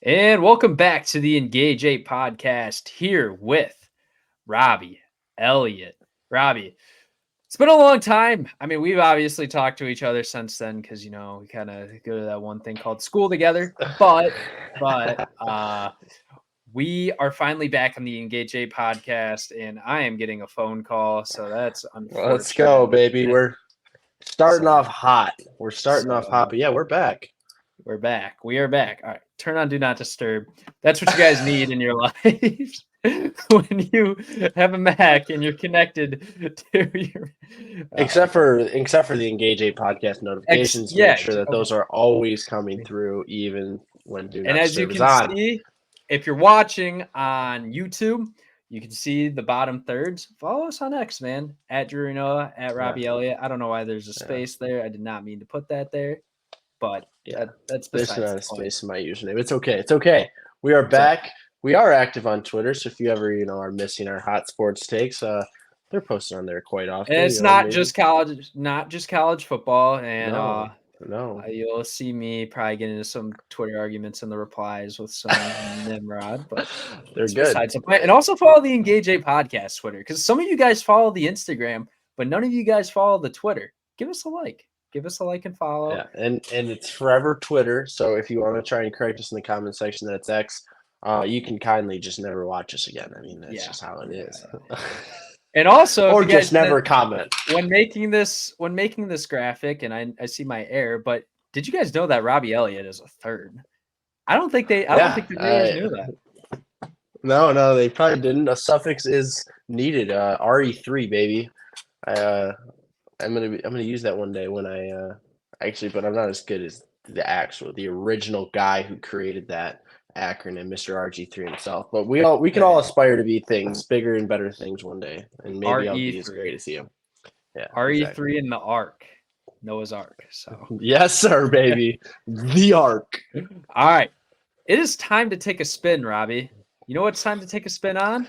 And welcome back to the Engage 8 podcast here with Robby, Elliott. Robby, it's been a long time. I mean, we've obviously talked to each other since then because, we kind of go to that one thing called school together. But we are finally back on the Engage 8 podcast, and I am getting a phone call. So that's unfortunate. Let's go, baby. We're starting So- off hot. But yeah, we're back. We're back. We are back. All right. Turn on Do Not Disturb. That's what you guys need in your lives when you have a Mac and you're connected to your. Except for the Engage 8 podcast notifications. Make sure that those are always coming through, even when Do Not And as you Disturb is on. can see, if you're watching on YouTube, you can see the bottom thirds. Follow us on X, man. At Drury Noah, at Robby Elliott. I don't know why there's a space there. I did not mean to put that there. But that's besides there's not the a point. space in my username. It's okay. We are back. We are active on Twitter, so if you ever are missing our hot sports takes, they're posted on there quite often. And it's not just college football. And no. You'll see me probably get into some Twitter arguments in the replies with some Nimrod, but they're good. Besides the point. And also follow the Engage 8 podcast Twitter, because some of you guys follow the Instagram, but none of you guys follow the Twitter. Give us a like. Give us a like and follow. Yeah, and it's forever Twitter. So if you want to try and correct us in the comment section, that's X. You can kindly just never watch us again. I mean, that's just how it is. And also, or just never comment when making this graphic. And I see my error, but did you guys know that Robby Elliott is a third? I don't think the viewers knew that. No, they probably didn't. A suffix is needed. RE3, baby. I'm gonna use that one day when I but I'm not as good as the original guy who created that acronym, Mr. RG3 himself. But we can all aspire to be things bigger and better things one day, and maybe I'll be as great as you. Yeah, RE3 in the Ark, Noah's Ark. So yes, sir, baby, the Ark. All right, it is time to take a spin, Robby. You know what it's time to take a spin on?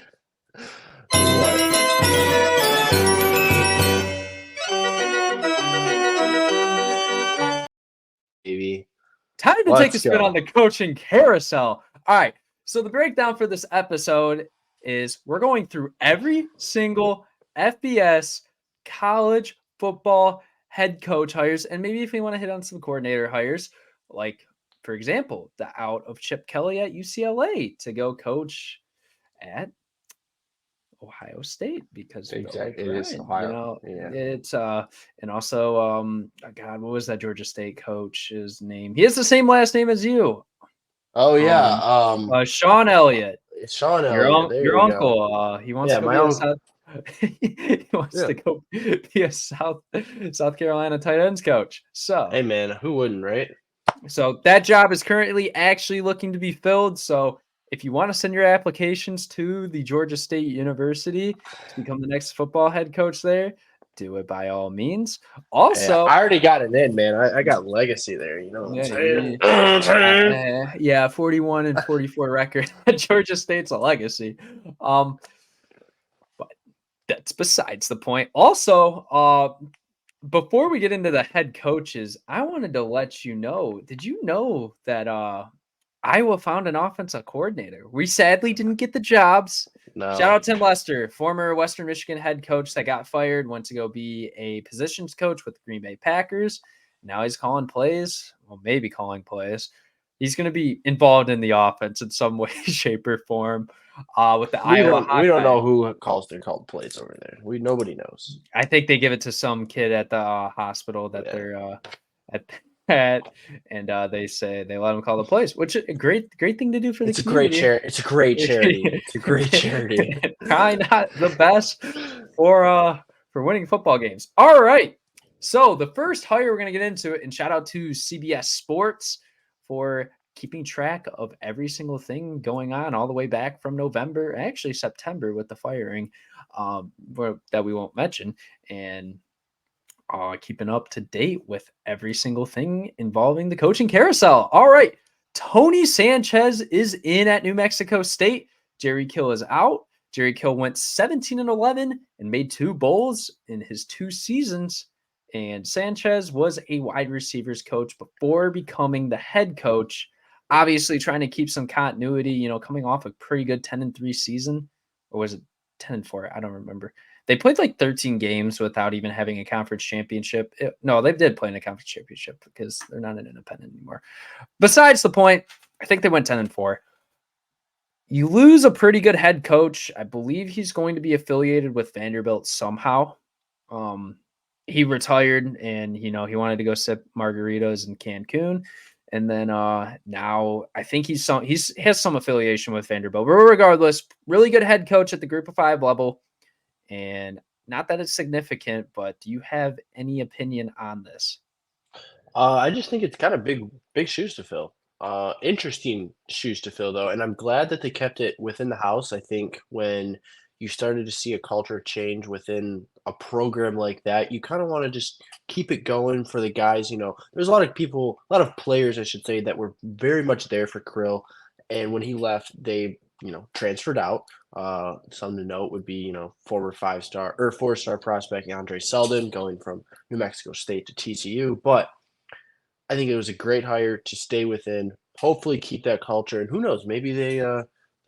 Time to take a spin on the coaching carousel. All right. So the breakdown for this episode is we're going through every single FBS college football head coach hires. And maybe if we want to hit on some coordinator hires, like, for example, the out of Chip Kelly at UCLA to go coach at Ohio State, because exactly it is Ohio. It's and also God, what was that Georgia State coach's name? He has the same last name as you. Oh yeah, Sean Elliott. Sean Elliott, your uncle. He wants to go he wants to go be a South Carolina tight ends coach. So hey man, who wouldn't, right? So that job is currently actually looking to be filled. So if you want to send your applications to the Georgia State University to become the next football head coach there, do it by all means. Also, I already got it in, man. I got legacy there. You know what I'm saying? Yeah, 41 and 44 record at Georgia State's a legacy. But that's besides the point. Also, before we get into the head coaches, I wanted to let you know, did you know that Iowa found an offensive coordinator? We sadly didn't get the jobs. No. Shout out Tim Lester, former Western Michigan head coach that got fired, went to go be a positions coach with the Green Bay Packers. Now he's calling plays. Well, maybe calling plays. He's going to be involved in the offense in some way, shape, or form. With the Iowa Hawkeyes. We don't know who called plays over there. Nobody knows. I think they give it to some kid at the hospital that they're at, and they say they let him call the plays, which is a great thing to do for the community. It's a great charity. It's a great charity. Probably not the best for winning football games. All right. So the first hire we're going to get into it, and shout out to CBS Sports for keeping track of every single thing going on all the way back from November, actually September, with the firing that we won't mention, and keeping up to date with every single thing involving the coaching carousel. All right. Tony Sanchez is in at New Mexico State. Jerry Kill is out. Jerry Kill went 17-11 and made 2 bowls in his 2 seasons. And Sanchez was a wide receivers coach before becoming the head coach obviously trying to keep some continuity, coming off a pretty good 10-3 season, or was it 10-4? I don't remember. They played like 13 games without even having a conference championship. No, they did play in a conference championship because they're not an independent anymore. Besides the point, I think they went 10-4. You lose a pretty good head coach. I believe he's going to be affiliated with Vanderbilt somehow. He retired and, he wanted to go sip margaritas in Cancun. And then now I think he has some affiliation with Vanderbilt. But regardless, really good head coach at the Group of 5 level. And not that it's significant, but do you have any opinion on this? I just think it's kind of big shoes to fill. Interesting shoes to fill, though, and I'm glad that they kept it within the house. I think when you started to see a culture change within a program like that, you kind of want to just keep it going for the guys. There's a lot of people, a lot of players, I should say, that were very much there for Krill, and when he left, they transferred out. Some to note would be former 5-star or 4-star prospect Andre Selden going from New Mexico State to TCU, but I think it was a great hire to stay within, hopefully keep that culture, and who knows, maybe they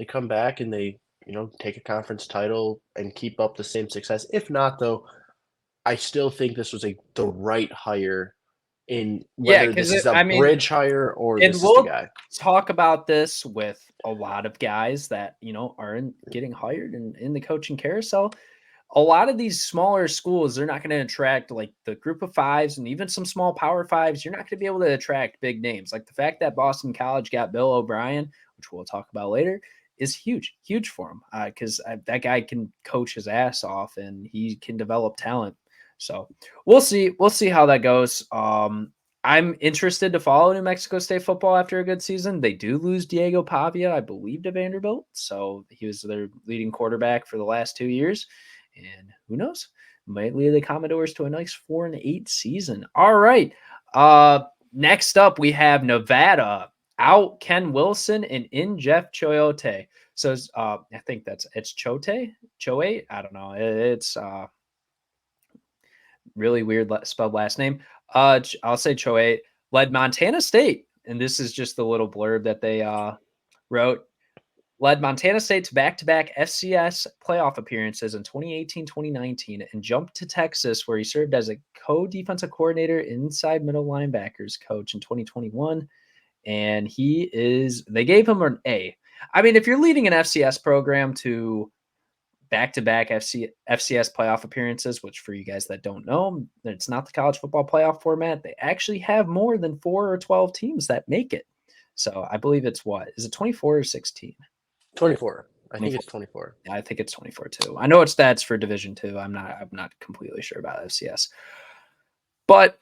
come back and they, take a conference title and keep up the same success. If not, though, I still think this was the right hire in whether this is a bridge hire or this is the guy. Talk about this with a lot of guys that, aren't getting hired in the coaching carousel. A lot of these smaller schools, they're not going to attract like the Group of 5s and even some small Power 5s. You're not going to be able to attract big names. Like the fact that Boston College got Bill O'Brien, which we'll talk about later, is huge for him because that guy can coach his ass off and he can develop talent. So we'll see how that goes. I'm interested to follow New Mexico State football after a good season. They do lose Diego Pavia, I believe, to Vanderbilt. So he was their leading quarterback for the last 2 years. And who knows? Might lead the Commodores to a nice 4-8 season. All right. Next up, we have Nevada out Ken Wilson and in Jeff Choate. So I think it's Choate. I don't know. It's really weird spelled last name. I'll say Choate led Montana State, and this is just the little blurb that they wrote. Led Montana State to back-to-back FCS playoff appearances in 2018, 2019, and jumped to Texas, where he served as a co-defensive coordinator, inside middle linebackers coach in 2021. And they gave him an A. I mean, if you're leading an FCS program to back-to-back FCS playoff appearances, which for you guys that don't know, it's not the college football playoff format. They actually have more than 4 or 12 teams that make it. So I believe it's is it 24 or 16? 24. I think it's 24. I think it's 24 too. I know it's stats for Division II. I'm not completely sure about FCS. But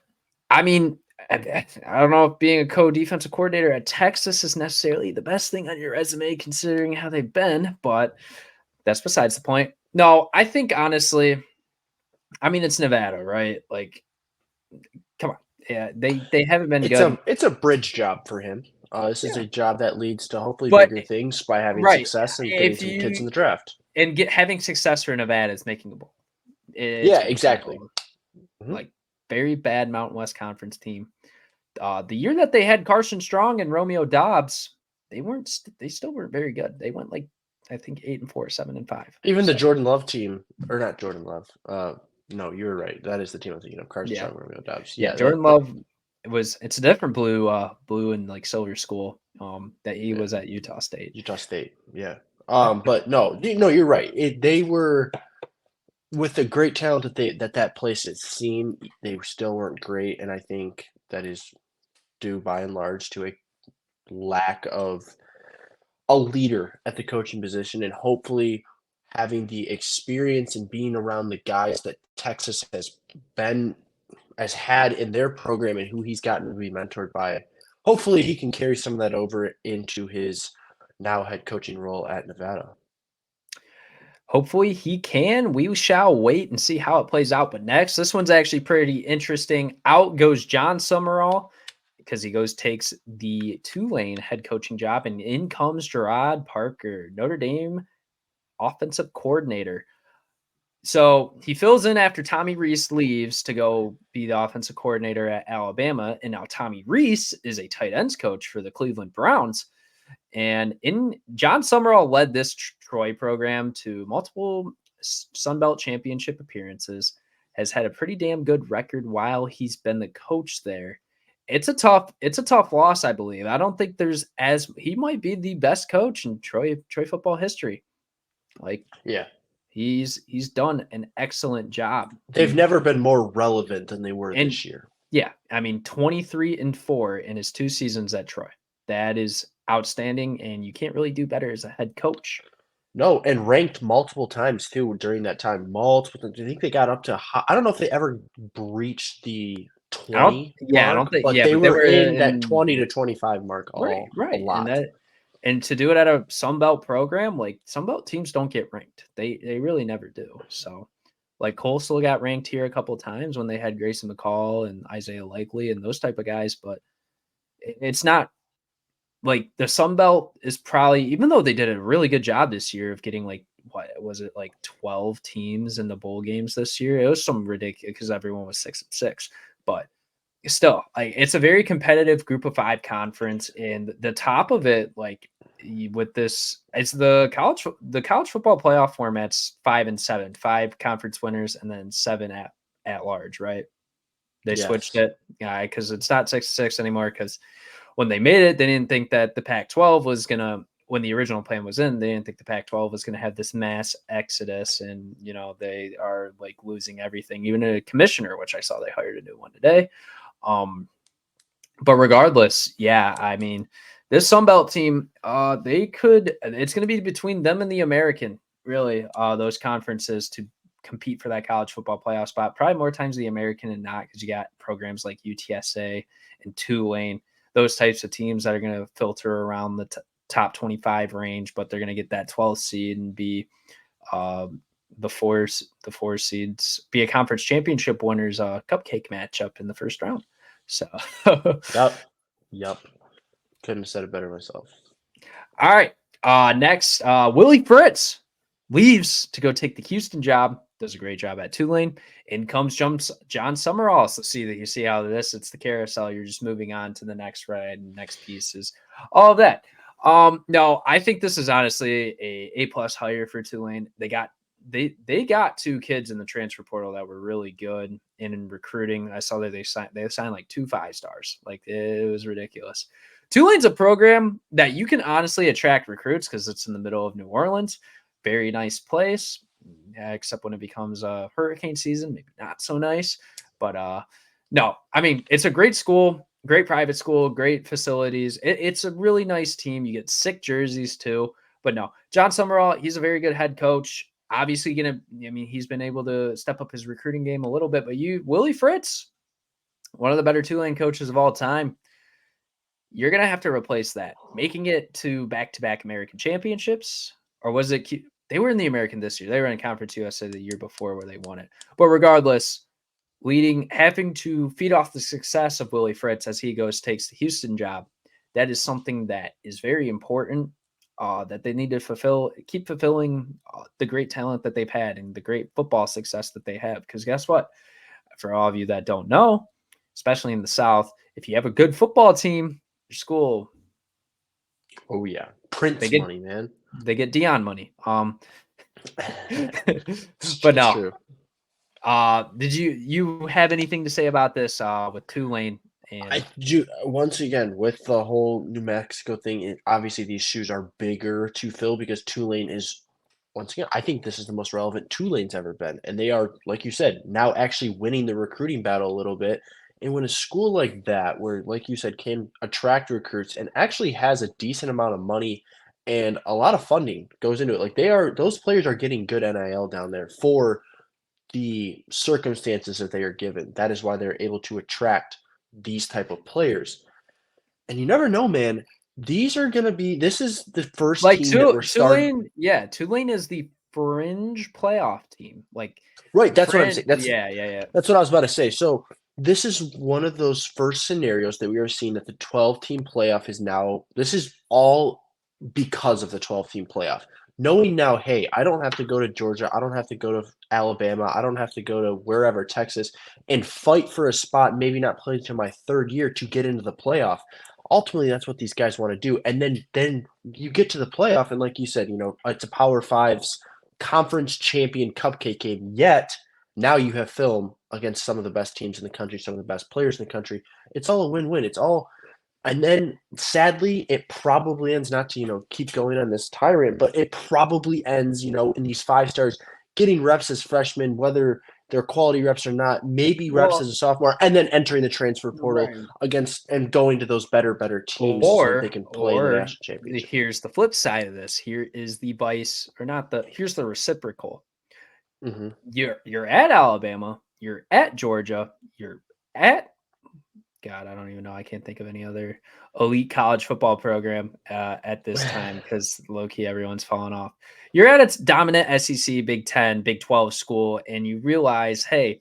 I mean, I don't know if being a co-defensive coordinator at Texas is necessarily the best thing on your resume considering how they've been, but that's besides the point. No, I think honestly, I mean, it's Nevada, right? Like, come on. Yeah, they haven't been good. It's a bridge job for him. This is a job that leads to hopefully bigger things by having success and getting some kids in the draft. And having success for Nevada is making a bowl. Exactly. Like very bad Mountain West Conference team. The year that they had Carson Strong and Romeo Dobbs, they still weren't very good. They went like I think 8-4, 7-5. Even the Jordan Love team, or not Jordan Love. No, you're right. That is the team I'm thinking of. Carson Strong, Romeo Dobbs. Yeah, Jordan Love. It's a different blue and like silver school. That he was at Utah State. Yeah. But no, you're right. They were with the great talent that place had seen. They still weren't great, and I think that is due by and large to a lack of a leader at the coaching position, and hopefully having the experience and being around the guys that Texas has had in their program and who he's gotten to be mentored by. Hopefully he can carry some of that over into his now head coaching role at Nevada. Hopefully he can. We shall wait and see how it plays out. But next, this one's actually pretty interesting. Out goes John Summerall because he takes the Tulane head coaching job, and in comes Gerard Parker, Notre Dame offensive coordinator. So he fills in after Tommy Rees leaves to go be the offensive coordinator at Alabama. And now Tommy Rees is a tight ends coach for the Cleveland Browns. And John Summerall led this Troy program to multiple Sun Belt championship appearances, has had a pretty damn good record while he's been the coach there. It's a tough loss, I believe. I don't think he might be the best coach in Troy football history. Like, yeah, he's done an excellent job. They've never been more relevant than they were this year. Yeah, I mean 23-4 in his 2 seasons at Troy. That is outstanding, and you can't really do better as a head coach. No, and ranked multiple times too during that time. Multiple times. I think they got up to. I don't know if they ever breached the 20 I don't think. but Yeah, they but were in that 20 to 25 mark right. a lot. And to do it at a Sun Belt program, like Sun Belt teams don't get ranked. They really never do. So, like Coastal got ranked here a couple of times when they had Grayson McCall and Isaiah Likely and those type of guys, but it's not like the Sun Belt is probably, even though they did a really good job this year of getting like, what was it, like 12 teams in the bowl games this year? It was some ridiculous because everyone was 6-6, but still, like, it's a very competitive group of 5 conference, and the top of it, like with this, it's the college football playoff format's 5 and 7, 5 conference winners, and then 7 at large, right? They switched it, because it's not 6-6 anymore. Because when they made it, they didn't think that the Pac-12 was gonna. When the original plan was in, they didn't think the Pac-12 was going to have this mass exodus, and they are like losing everything, even a commissioner, which I saw they hired a new one today. But regardless, yeah, I mean, this Sun Belt team, it's going to be between them and the American, really, those conferences to compete for that college football playoff spot. Probably more times the American and not, because you got programs like UTSA and Tulane, those types of teams that are going to filter around the top 25 range, but they're going to get that 12th seed and be the four seeds, be a conference championship winners cupcake matchup in the first round. So yep. Couldn't have said it better myself. All right. Next, Willie Fritz leaves to go take the Houston job. Does a great job at Tulane. In comes John Summerall. So you see how it's the carousel. You're just moving on to the next ride, next pieces, all of that. No, I think this is honestly a plus hire for Tulane. They got 2 kids in the transfer portal that were really good in recruiting. I saw that they signed like 2 5-stars. Like, it was ridiculous. Tulane's a program that you can honestly attract recruits because it's in the middle of New Orleans. Very nice place, except when it becomes hurricane season, maybe not so nice. But no, I mean, it's a great school. Great private school, great facilities. It's a really nice team. You get sick jerseys too. But no, John Summerall, he's a very good head coach. Obviously, he's been able to step up his recruiting game a little bit. But Willie Fritz, one of the better Tulane coaches of all time, you're going to have to replace that. Making it to back-to-back American championships, or was it – they were in the American this year. They were in Conference USA the year before where they won it. But regardless – having to feed off the success of Willie Fritz as he takes the Houston job. That is something that is very important, that they need to keep fulfilling the great talent that they've had and the great football success that they have. Because guess what? For all of you that don't know, especially in the South, if you have a good football team, your school. Oh yeah. Prince money, man. They get Dion money. But no. True. Did you have anything to say about this with Tulane? And once again, with the whole New Mexico thing, obviously these shoes are bigger to fill because Tulane is, once again, I think this is the most relevant Tulane's ever been. And they are, like you said, now actually winning the recruiting battle a little bit. And when a school like that, where, like you said, can attract recruits and actually has a decent amount of money and a lot of funding goes into it, like those players are getting good NIL down there for the circumstances that they are given. That is why they're able to attract these type of players. And you never know, man. This is the first team that we're starting. Tulane is the fringe playoff team. Right, that's what I'm saying. Yeah. That's what I was about to say. So this is one of those first scenarios that we are seeing that the 12-team playoff is now. This is all because of the 12-team playoff. knowing now, hey, I don't have to go to Georgia, I don't have to go to Alabama, I don't have to go to wherever, Texas, and fight for a spot, maybe not play until my third year to get into the playoff. Ultimately, that's what these guys want to do. And then you get to the playoff, and like you said, it's a Power Five's conference champion cupcake game. Yet now you have film against some of the best teams in the country, some of the best players in the country. It's all a win-win. It's all, and then sadly, it probably ends, not to, keep going on this tyrant, but it probably ends, in these 5 stars getting reps as freshmen, whether they're quality reps or not, maybe reps as a sophomore, and then entering the transfer portal Right. against and going to those better teams so that they can play in the national championship. Here's the flip side of this. Here is the vice, or not the. Here's the reciprocal. Mm-hmm. You're at Alabama. You're at Georgia. You're at. God, I don't even know. I can't think of any other elite college football program at this time because low-key everyone's fallen off. You're at its dominant SEC, Big 10, Big 12 school, and you realize, hey,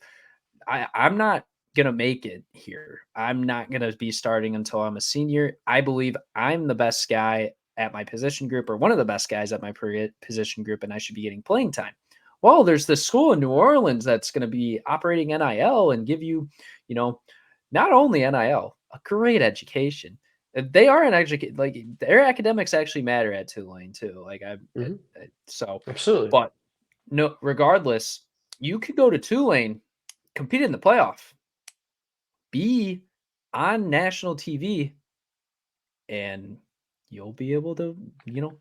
I'm not going to make it here. I'm not going to be starting until I'm a senior. I believe I'm the best guy at my position group, or one of the best guys at my position group, and I should be getting playing time. Well, there's this school in New Orleans that's going to be operating NIL and give you, not only NIL, a great education. They are an educate, like their academics actually matter at Tulane too. Like so Absolutely. But no, regardless, you could go to Tulane, compete in the playoff, be on national TV, and you'll be able to,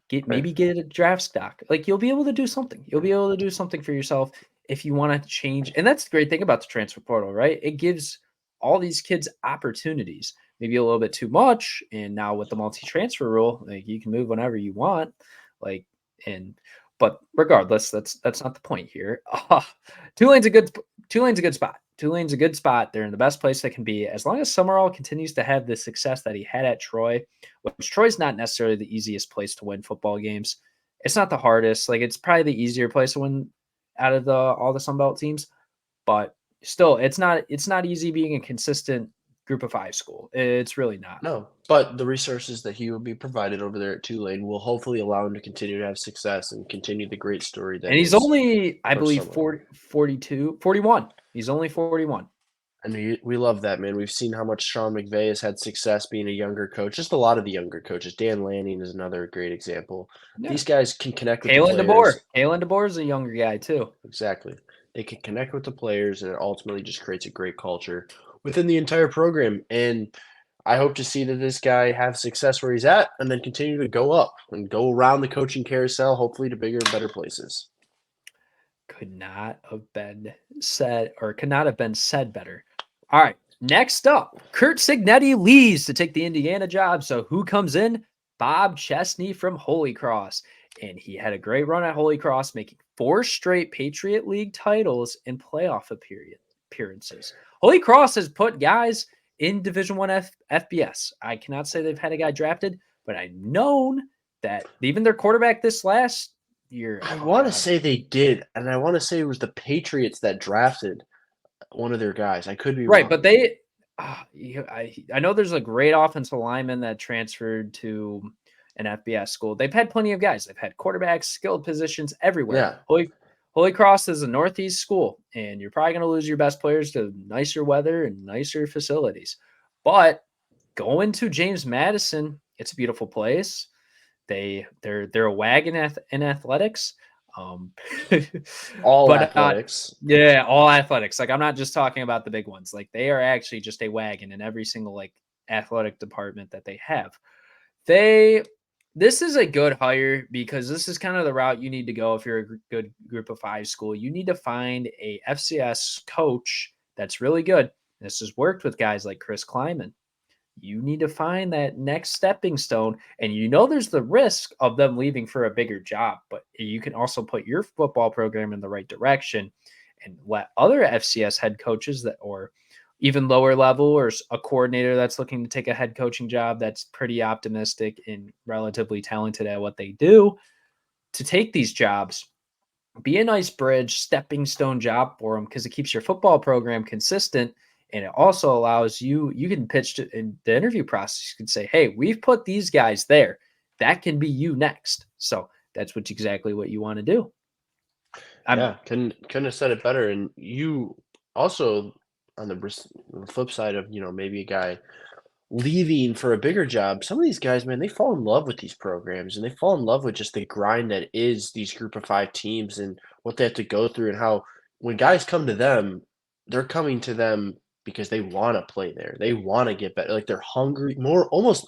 get a draft stock. Like you'll be able to do something. You'll be able to do something for yourself if you want to change. And that's the great thing about the transfer portal, right? It gives all these kids opportunities, maybe a little bit too much. And now with the multi-transfer rule, like you can move whenever you want. But regardless, that's not the point here. Tulane's a good spot. Tulane's a good spot. They're in the best place they can be. As long as Summerall continues to have the success that he had at Troy, which Troy's not necessarily the easiest place to win football games. It's not the hardest. Like it's probably the easier place to win out of all the Sun Belt teams, but still, it's not easy being a consistent Group of 5 school. It's really not. No, but the resources that he will be provided over there at Tulane will hopefully allow him to continue to have success and continue the great story that. And he's only, I believe, 41. He's only 41. And we love that, man. We've seen how much Sean McVay has had success being a younger coach. Just a lot of the younger coaches. Dan Lanning is another great example. Yeah. These guys can connect with the players. Kalen DeBoer is a younger guy too. Exactly. They can connect with the players, and it ultimately just creates a great culture within the entire program. And I hope to see that this guy have success where he's at and then continue to go up and go around the coaching carousel, hopefully to bigger and better places. Could not have been said better. All right, next up, Curt Cignetti leaves to take the Indiana job. So who comes in? Bob Chesney from Holy Cross. And he had a great run at Holy Cross, making 4 straight Patriot League titles and playoff appearances. Holy Cross has put guys in Division I FBS. I cannot say they've had a guy drafted, but I've known that even their quarterback this last year. I want to say they did, and I want to say it was the Patriots that drafted one of their guys. I could be right, wrong. But they, I know there's a great offensive lineman that transferred to an FBS school. They've had plenty of guys. They've had quarterbacks, skilled positions everywhere. Yeah. Holy Cross is a Northeast school, and you're probably going to lose your best players to nicer weather and nicer facilities. But going to James Madison, it's a beautiful place. They're a wagon in athletics. All athletics. All athletics. Like I'm not just talking about the big ones. Like they are actually just a wagon in every single like athletic department that they have. This is a good hire because this is kind of the route you need to go if you're a good Group of 5 school. You need to find a FCS coach that's really good. This has worked with guys like Chris Kleiman. You need to find that next stepping stone, and there's the risk of them leaving for a bigger job, but you can also put your football program in the right direction and let other FCS head coaches or even lower level or a coordinator that's looking to take a head coaching job that's pretty optimistic and relatively talented at what they do to take these jobs, be a nice bridge, stepping stone job for them because it keeps your football program consistent. And it also allows you can pitch in the interview process. You can say, hey, we've put these guys there. That can be you next. So that's exactly what you want to do. Couldn't have said it better. And you also, on the flip side of, maybe a guy leaving for a bigger job, some of these guys, man, they fall in love with these programs and they fall in love with just the grind that is these group of 5 teams and what they have to go through, and how when guys come to them, they're coming to them because they want to play there. They want to get better. Like, they're hungry, more, almost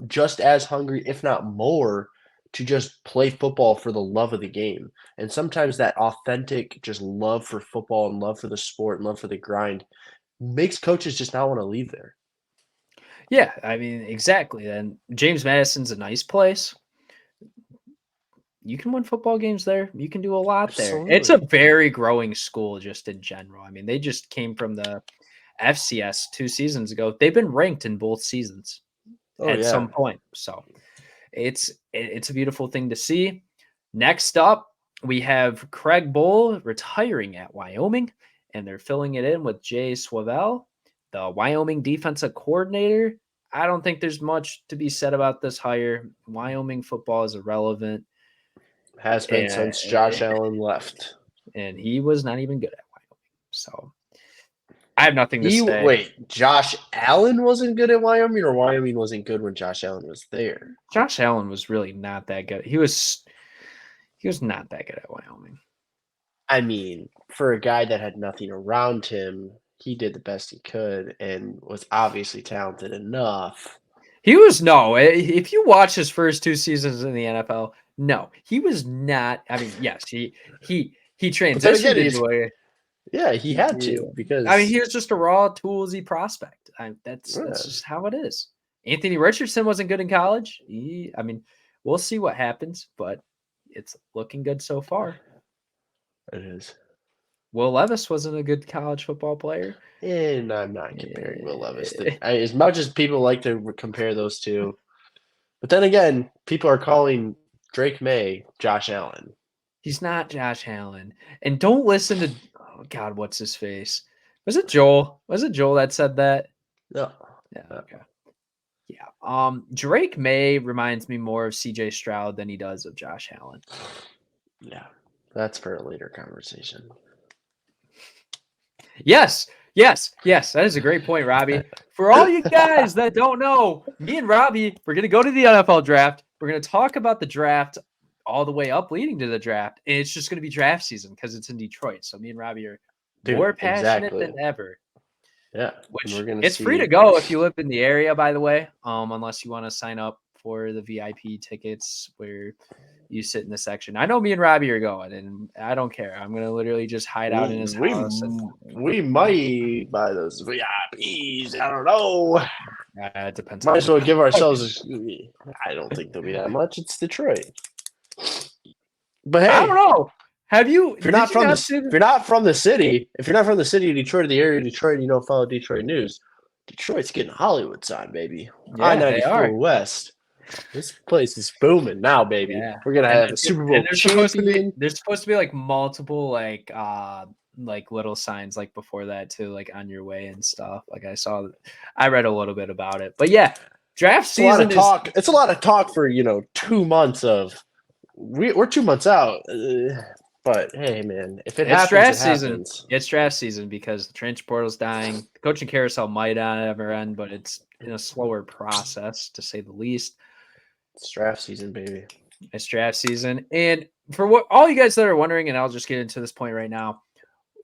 just as hungry, if not more, to just play football for the love of the game. And sometimes that authentic just love for football and love for the sport and love for the grind makes coaches just not want to leave there. Yeah, I mean, exactly. And James Madison's a nice place. You can win football games there. You can do a lot Absolutely. there. It's a very growing school just in general. I mean, they just came from the FCS 2 seasons ago. They've been ranked in both seasons at some point. So it's a beautiful thing to see. Next up, we have Craig Bohl retiring at Wyoming, and they're filling it in with Jay Swavell, the Wyoming defensive coordinator. I don't think there's much to be said about this hire. Wyoming football is irrelevant. Has been since Josh Allen left. And he was not even good at Wyoming. So I have nothing to say. Wait, Josh Allen wasn't good at Wyoming, or Wyoming wasn't good when Josh Allen was there? Josh Allen was really not that good. He was not that good at Wyoming. I mean, for a guy that had nothing around him, he did the best he could and was obviously talented enough. If you watch his first 2 seasons in the NFL, no, he was not. I mean, yes, he transitioned into a. Yeah, he had to, because I mean, he was just a raw toolsy prospect. That's just how it is. Anthony Richardson wasn't good in college. I mean, we'll see what happens, but it's looking good so far. It is. Will Levis wasn't a good college football player. And I'm not comparing Will Levis. As much as people like to compare those two. But then again, people are calling Drake May Josh Allen. He's not Josh Allen. And don't listen to, oh God, what's his face? Was it Joel? Was it Joel that said that? No. Yeah, okay. Yeah. Drake May reminds me more of CJ Stroud than he does of Josh Allen. Yeah. That's for a later conversation. Yes. That is a great point, Robby. For all you guys that don't know, me and Robby, we're going to go to the NFL draft. We're going to talk about the draft all the way up leading to the draft. And it's just going to be draft season because it's in Detroit. So me and Robby are more passionate than ever. Yeah. It's free to go if you live in the area, by the way, unless you want to sign up for the VIP tickets where you sit in the section. I know me and Robby are going, and I don't care. I'm going to literally just hide out in his house. We might buy those VIPs. I don't know. It depends. Might as well give ourselves I don't think there'll be that much. It's Detroit. But hey, I don't know. Have you? If you're not from the city of Detroit, or the area of Detroit, and you don't follow Detroit news, Detroit's getting Hollywood sign, baby. Yeah, I-94 West. This place is booming now, baby. Yeah. We're gonna have a Super Bowl champion. There's supposed to be like multiple like little signs like before that too, like on your way and stuff. Like I read a little bit about it, but yeah, draft season. It's a lot of talk for 2 months of. We're 2 months out, but hey, man, if it happens, draft season. Happens. It's draft season because the transfer portal's dying. The coaching carousel might not ever end, but it's in a slower process to say the least. It's draft season, baby. It's draft season. And for all you guys that are wondering, and I'll just get into this point right now,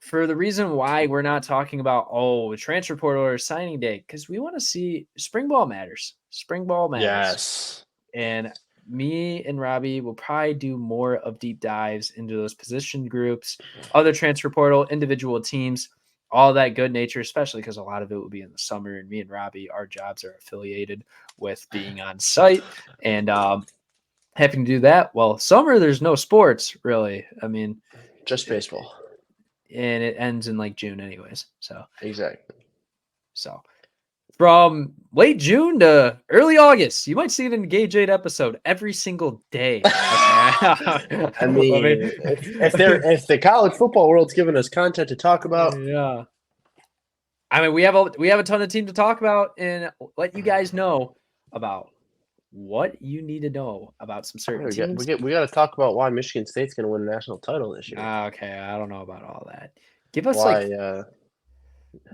for the reason why we're not talking about, the transfer portal or signing day, because we want to see spring ball matters. Spring ball matters. Yes. And me and Robby will probably do more of deep dives into those position groups, other transfer portal, individual teams, all that good nature, especially because a lot of it will be in the summer. And me and Robby, our jobs are affiliated with being on site and having to do that. Well, summer, there's no sports really. I mean, just baseball. And it ends in like June anyways. So exactly. So from late June to early August, you might see an Engage 8 episode every single day. Okay. I mean, if the college football world's giving us content to talk about, yeah. I mean, we have a ton of team to talk about and let you guys know about. what you need to know about some certain teams. We got to talk about why Michigan State's going to win a national title this year. Okay, I don't know about all that. Give us why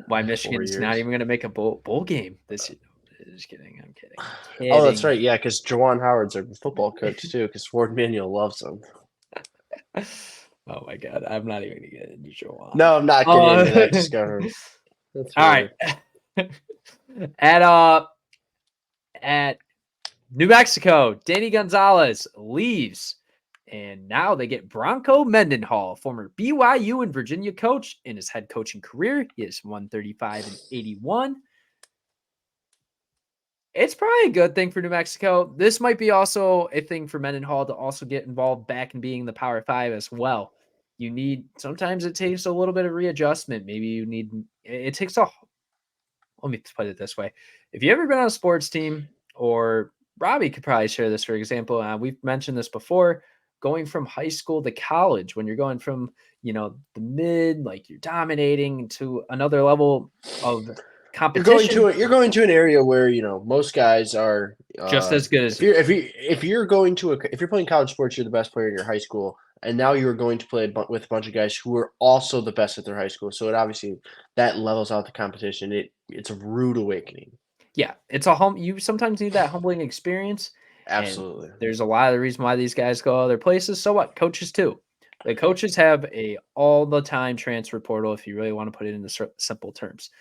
4 Michigan's not years. even going to make a bowl game this year. Just kidding. I'm kidding. Oh, that's right. Yeah, because Jawan Howard's a football coach too. Because Ford Manuel loves him. Oh my God, I'm not even gonna get into Jawan. No, I'm not getting into that. Just go. That's all right. At New Mexico, Danny Gonzalez leaves, and now they get Bronco Mendenhall, former BYU and Virginia coach. In his head coaching career, he is 135 and 81. It's probably a good thing for New Mexico. This might be also a thing for Mendenhall to also get involved back in being the Power 5 as well. Sometimes it takes a little bit of readjustment. Maybe it takes let me put it this way. If you've ever been on a sports team, or Robby could probably share this, for example, we've mentioned this before, going from high school to college, when you're going from, the mid, like you're dominating, to another level of competition. You're going to an area where most guys are just as good as if you're playing college sports, you're the best player in your high school, and now you're going to play with a bunch of guys who are also the best at their high school. So it obviously that levels out the competition. It's a rude awakening. Yeah, you sometimes need that humbling experience. Absolutely. There's a lot of the reason why these guys go other places. So what? Coaches too. The coaches have a all the time transfer portal, if you really want to put it into simple terms.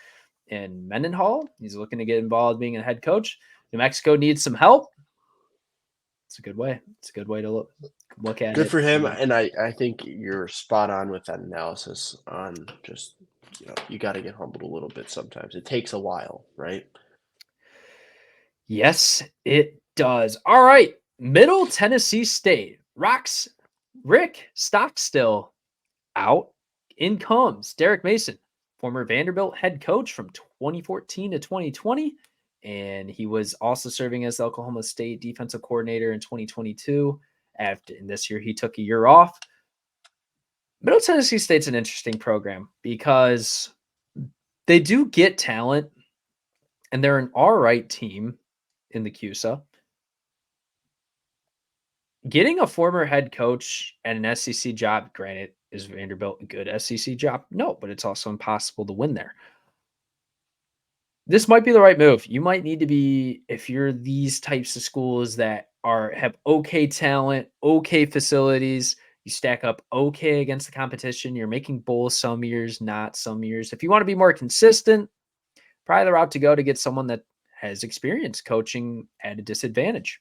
And Mendenhall, he's looking to get involved being a head coach. New Mexico needs some help. It's a good way. It's a good way to look at it. Good for him. And I think you're spot on with that analysis on just, you got to get humbled a little bit sometimes. It takes a while, right? Yes, it does. All right. Middle Tennessee State. Rick Stockstill out. In comes Derek Mason, former Vanderbilt head coach from 2014 to 2020. And he was also serving as the Oklahoma State defensive coordinator in 2022. And this year, he took a year off. Middle Tennessee State's an interesting program because they do get talent, and they're an all right team in the CUSA. Getting a former head coach at an SEC job, granted, is Vanderbilt a good SEC job? No, but it's also impossible to win there. This might be the right move. You might need to be, if you're these types of schools that have okay talent, okay facilities, you stack up okay against the competition, you're making bowls some years, not some years. If you want to be more consistent, probably the route to go to get someone that has experience coaching at a disadvantage.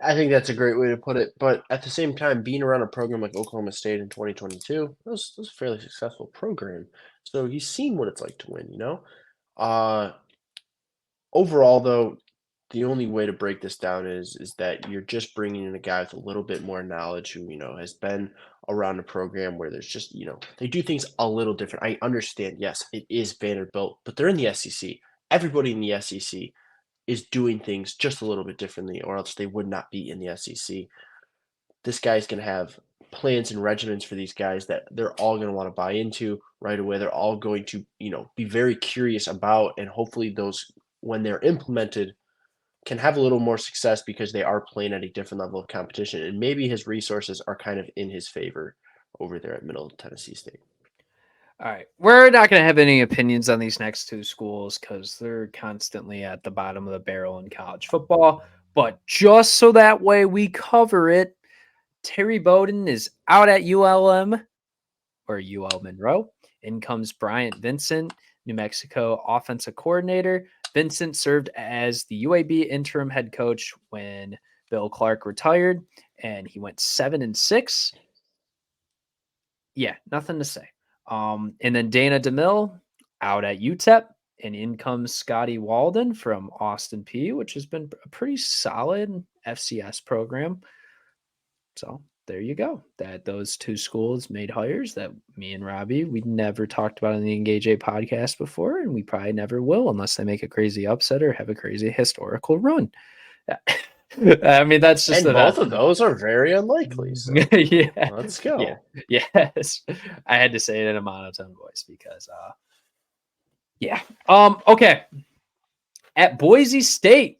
I think that's a great way to put it. But at the same time, being around a program like Oklahoma State in 2022, that was a fairly successful program. So he's seen what it's like to win, Overall, though, the only way to break this down is that you're just bringing in a guy with a little bit more knowledge who, has been around a program where there's just, they do things a little different. I understand, yes, it is Vanderbilt, but they're in the SEC. Everybody in the SEC is doing things just a little bit differently, or else they would not be in the SEC. This guy's going to have plans and regimens for these guys that they're all going to want to buy into right away. They're all going to, be very curious about, and hopefully those, when they're implemented, can have a little more success because they are playing at a different level of competition. And maybe his resources are kind of in his favor over there at Middle Tennessee State. All right. We're not going to have any opinions on these next two schools because they're constantly at the bottom of the barrel in college football. But just so that way we cover it, Terry Bowden is out at UL Monroe. In comes Bryant Vincent, New Mexico offensive coordinator. Vincent served as the UAB interim head coach when Bill Clark retired, and he went 7-6. Yeah, nothing to say. And then Dana DeMille out at UTEP, and in comes Scotty Walden from Austin P, which has been a pretty solid FCS program. So there you go. Those two schools made hires that me and Robby, we never talked about in the Engage 8 podcast before, and we probably never will unless they make a crazy upset or have a crazy historical run. I mean, that's just both of those are very unlikely. So yeah, let's go. Yeah. Yes, I had to say it in a monotone voice because, yeah. Okay. At Boise State,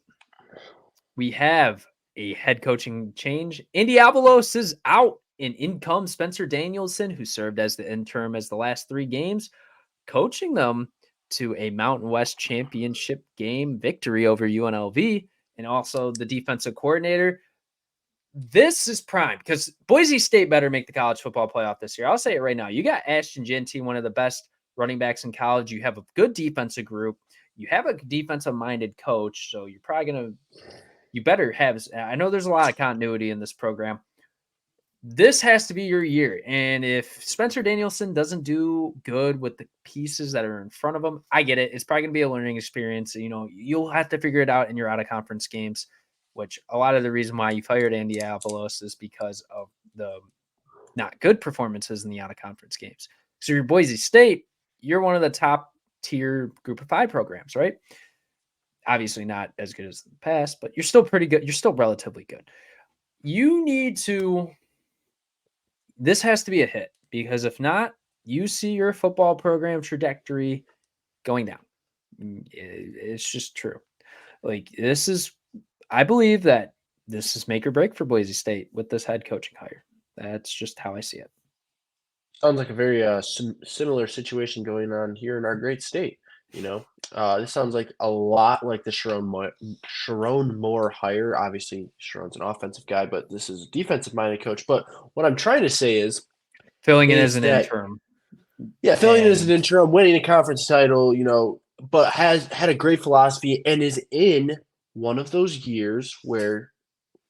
we have a head coaching change. Indianapolis is out, and in comes Spencer Danielson, who served as the interim as the last 3 games, coaching them to a Mountain West championship game victory over UNLV, and also the defensive coordinator. This is prime because Boise State better make the college football playoff this year. I'll say it right now. You got Ashton Jeanty, one of the best running backs in college. You have a good defensive group. You have a defensive-minded coach, so you're probably going to – you better have – I know there's a lot of continuity in this program. This has to be your year, and if Spencer Danielson doesn't do good with the pieces that are in front of him, I get it. It's probably going to be a learning experience. You know, you'll have to figure it out in your out-of-conference games, which a lot of the reason why you fired Andy Avalos is because of the not good performances in the out-of-conference games. So you're Boise State, you're one of the top-tier Group of 5 programs, right? Obviously not as good as the past, but you're still pretty good. You're still relatively good. You need to – this has to be a hit because if not, you see your football program trajectory going down. It's just true. Like this is, I believe that this is make or break for Boise State with this head coaching hire. That's just how I see it. Sounds like a very similar situation going on here in our great state. You know, this sounds like a lot like the Sharon Moore hire. Obviously, Sharon's an offensive guy, but this is a defensive-minded coach. But what I'm trying to say is filling in as an interim. Yeah, filling in as an interim, winning a conference title, you know, but has had a great philosophy and is in one of those years where,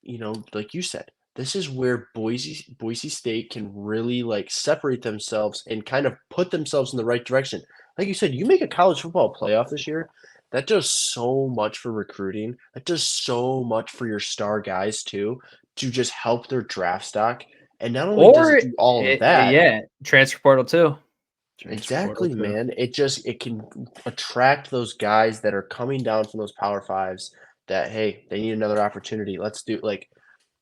you know, like you said, this is where Boise State can really like separate themselves and kind of put themselves in the right direction. Like you said, you make a college football playoff this year, that does so much for recruiting. That does so much for your star guys too, to just help their draft stock. And not only does it do all of that. Yeah, transfer portal too. Exactly, man. It can attract those guys that are coming down from those Power Fives that, hey, they need another opportunity. Let's do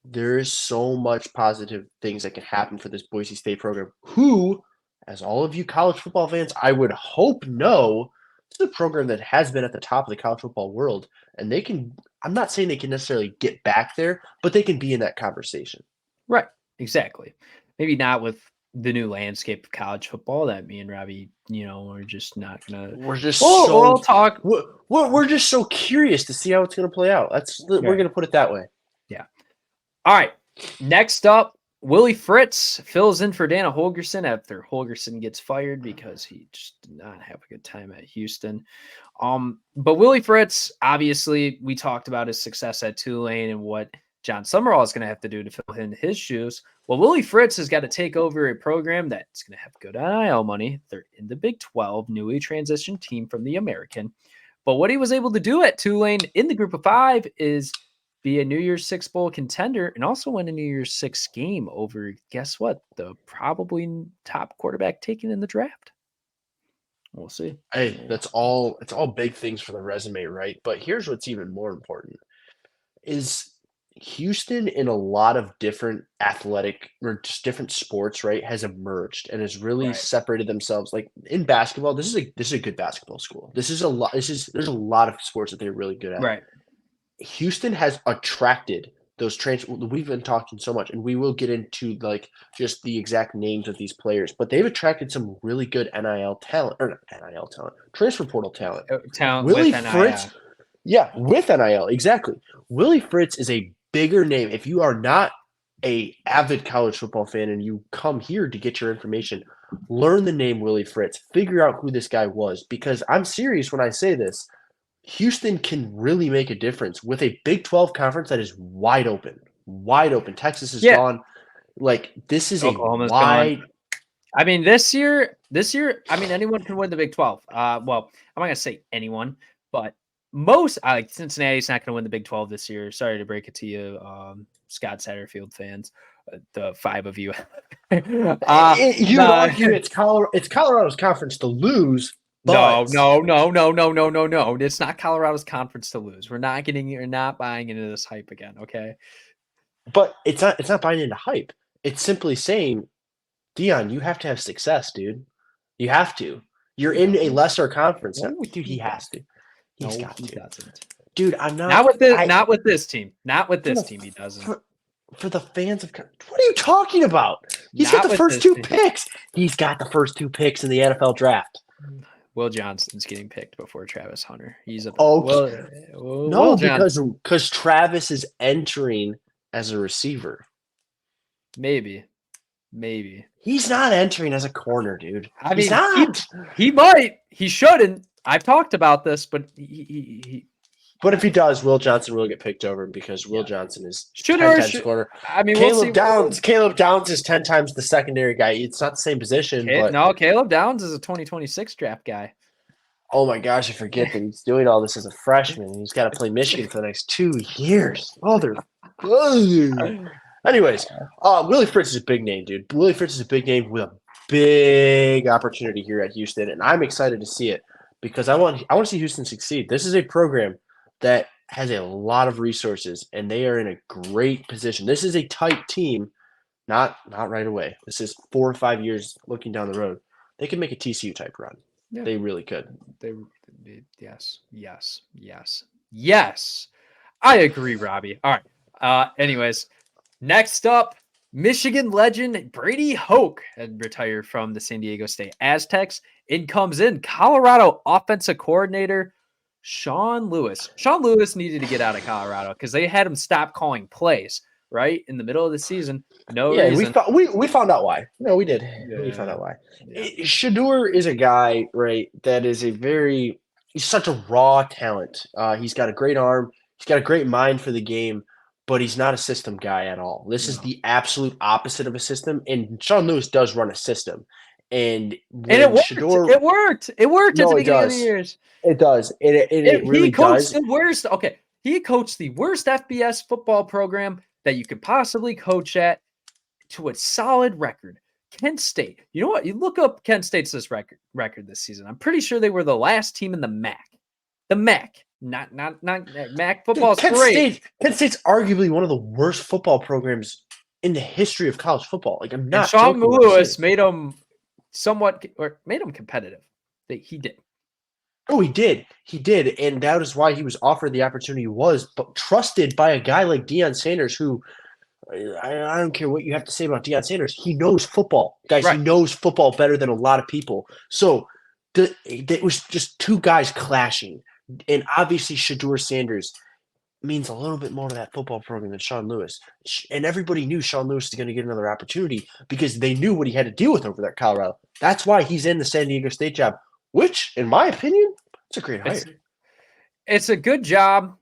there is so much positive things that can happen for this Boise State program, who, as all of you college football fans, I would hope know, this is a program that has been at the top of the college football world, and they can – I'm not saying they can necessarily get back there, but they can be in that conversation. Right, exactly. Maybe not with the new landscape of college football that me and Robby, you know, we're just not going to – We're just we'll talk. We're just so curious to see how it's going to play out. We're going to put it that way. Yeah. All right. Next up, Willie Fritz fills in for Dana Holgerson after Holgerson gets fired because he just did not have a good time at Houston. But Willie Fritz, obviously, we talked about his success at Tulane and what John Summerall is going to have to do to fill in his shoes. Well, Willie Fritz has got to take over a program that's going to have good NIL money. They're in the Big 12, newly transitioned team from the American. But what he was able to do at Tulane in the Group of 5 is be a New Year's Six bowl contender and also win a New Year's Six game over, guess what? The probably top quarterback taken in the draft. We'll see. Hey, it's all big things for the resume, right? But here's what's even more important is Houston in a lot of different athletic or just different sports, right, has emerged and has really separated themselves. Like in basketball, this is a good basketball school. There's a lot of sports that they're really good at. Right. Houston has attracted those we've been talking so much, and we will get into like just the exact names of these players, but they've attracted some really good transfer portal talent. Willie Fritz, with NIL, exactly. Willie Fritz is a bigger name. If you are not a avid college football fan and you come here to get your information, learn the name Willie Fritz, figure out who this guy was, because I'm serious when I say this. Houston can really make a difference with a Big 12 conference that is wide open. Wide open. Texas is gone. Like, this is Oklahoma's gone. I mean, this year, I mean, anyone can win the Big 12. Well, I'm not going to say anyone, but Cincinnati's not going to win the Big 12 this year. Sorry to break it to you, Scott Satterfield fans, the 5 of you. You'd argue it's Colorado's conference to lose. No. It's not Colorado's conference to lose. You're not buying into this hype again, okay? But it's not buying into hype. It's simply saying, Dion, you have to have success, dude. You have to. You're in a lesser conference. Dude, he has to. He's got to. dude, I'm not. Not with this. Not with this team. Not with this team. He doesn't. For the fans of, what are you talking about? He's Not got the with first this 2 team. picks. He's got the first 2 picks in the NFL draft. Will Johnson's getting picked before Travis Hunter. He's a no, because Travis is entering as a receiver. Maybe. He's not entering as a corner, dude. I He's mean, not. He might. He shouldn't. I've talked about this, but But if he does, Will Johnson will get picked over because Will Johnson is 10 times corner. I mean, Caleb Downs is 10 times the secondary guy. It's not the same position. No, Caleb Downs is a 2026 draft guy. Oh my gosh, I forget that he's doing all this as a freshman. He's got to play Michigan for the next 2 years. Anyways, Willie Fritz is a big name, dude. Willie Fritz is a big name with a big opportunity here at Houston, and I'm excited to see it because I want to see Houston succeed. This is a program that has a lot of resources, and they are in a great position. This is a tight team, not right away. This is 4 or 5 years looking down the road. They can make a TCU type run. Yeah. They really could. Yes. I agree, Robbie. All right. Anyways, next up, Michigan legend Brady Hoke had retired from the San Diego State Aztecs. In comes in Colorado offensive coordinator Sean Lewis. Sean Lewis needed to get out of Colorado because they had him stop calling plays right in the middle of the season. Reason. We found out why. No, we did. Yeah. We found out why. Yeah. Shedeur is a guy, right, that is he's such a raw talent. He's got a great arm. He's got a great mind for the game, but he's not a system guy at all. This is the absolute opposite of a system, and Sean Lewis does run a system. And it worked. It worked at the beginning of the years. It does. It really does. He coached the worst FBS football program that you could possibly coach at to a solid record. Kent State. You know what? You look up Kent State's record this season. I'm pretty sure they were the last team in the MAC. The MAC. Not MAC football's great. Kent State's arguably one of the worst football programs in the history of college football. Like I'm not. Sean Lewis made them competitive. He did. Oh, he did. He did. And that is why he was offered the opportunity he was, but trusted by a guy like Deion Sanders, who I don't care what you have to say about Deion Sanders. He knows football. Guys, right. He knows football better than a lot of people. So it was just 2 guys clashing. And obviously Shedeur Sanders means a little bit more to that football program than Sean Lewis. And everybody knew Sean Lewis was going to get another opportunity because they knew what he had to deal with over there at Colorado. That's why he's in the San Diego State job. Which, in my opinion, it's a great hire. It's a good job.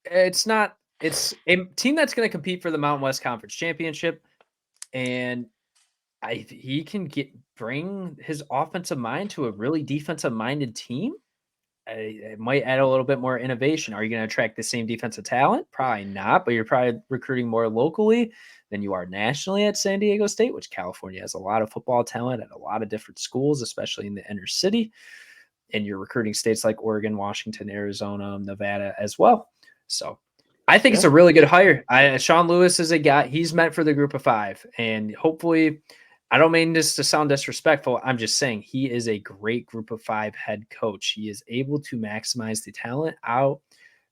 It's a team that's going to compete for the Mountain West Conference Championship, and he can bring his offensive mind to a really defensive-minded team. It might add a little bit more innovation. Are you going to attract the same defensive talent? Probably not, but you're probably recruiting more locally than you are nationally at San Diego State, which California has a lot of football talent at a lot of different schools, especially in the inner city. And you're recruiting states like Oregon, Washington, Arizona, Nevada as well. So I think it's a really good hire. Sean Lewis is a guy, he's meant for the group of 5. And hopefully, I don't mean this to sound disrespectful. I'm just saying he is a great group of 5 head coach. He is able to maximize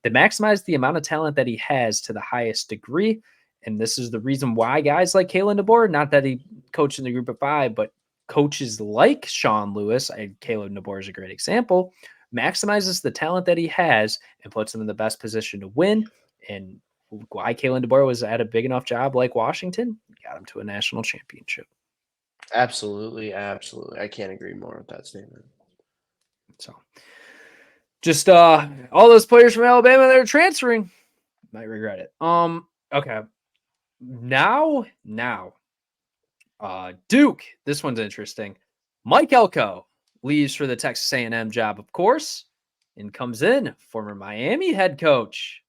maximize the amount of talent that he has to the highest degree. And this is the reason why guys like Kalen DeBoer, not that he coached in the group of 5, but coaches like Sean Lewis, Caleb DeBoer is a great example, maximizes the talent that he has and puts him in the best position to win. And why Kalen DeBoer was at a big enough job like Washington, got him to a national championship. Absolutely. I can't agree more with that statement. So just all those players from Alabama that are transferring might regret it. Okay. Now, Duke. This one's interesting. Mike Elko leaves for the Texas A&M job, of course, and comes in former Miami head coach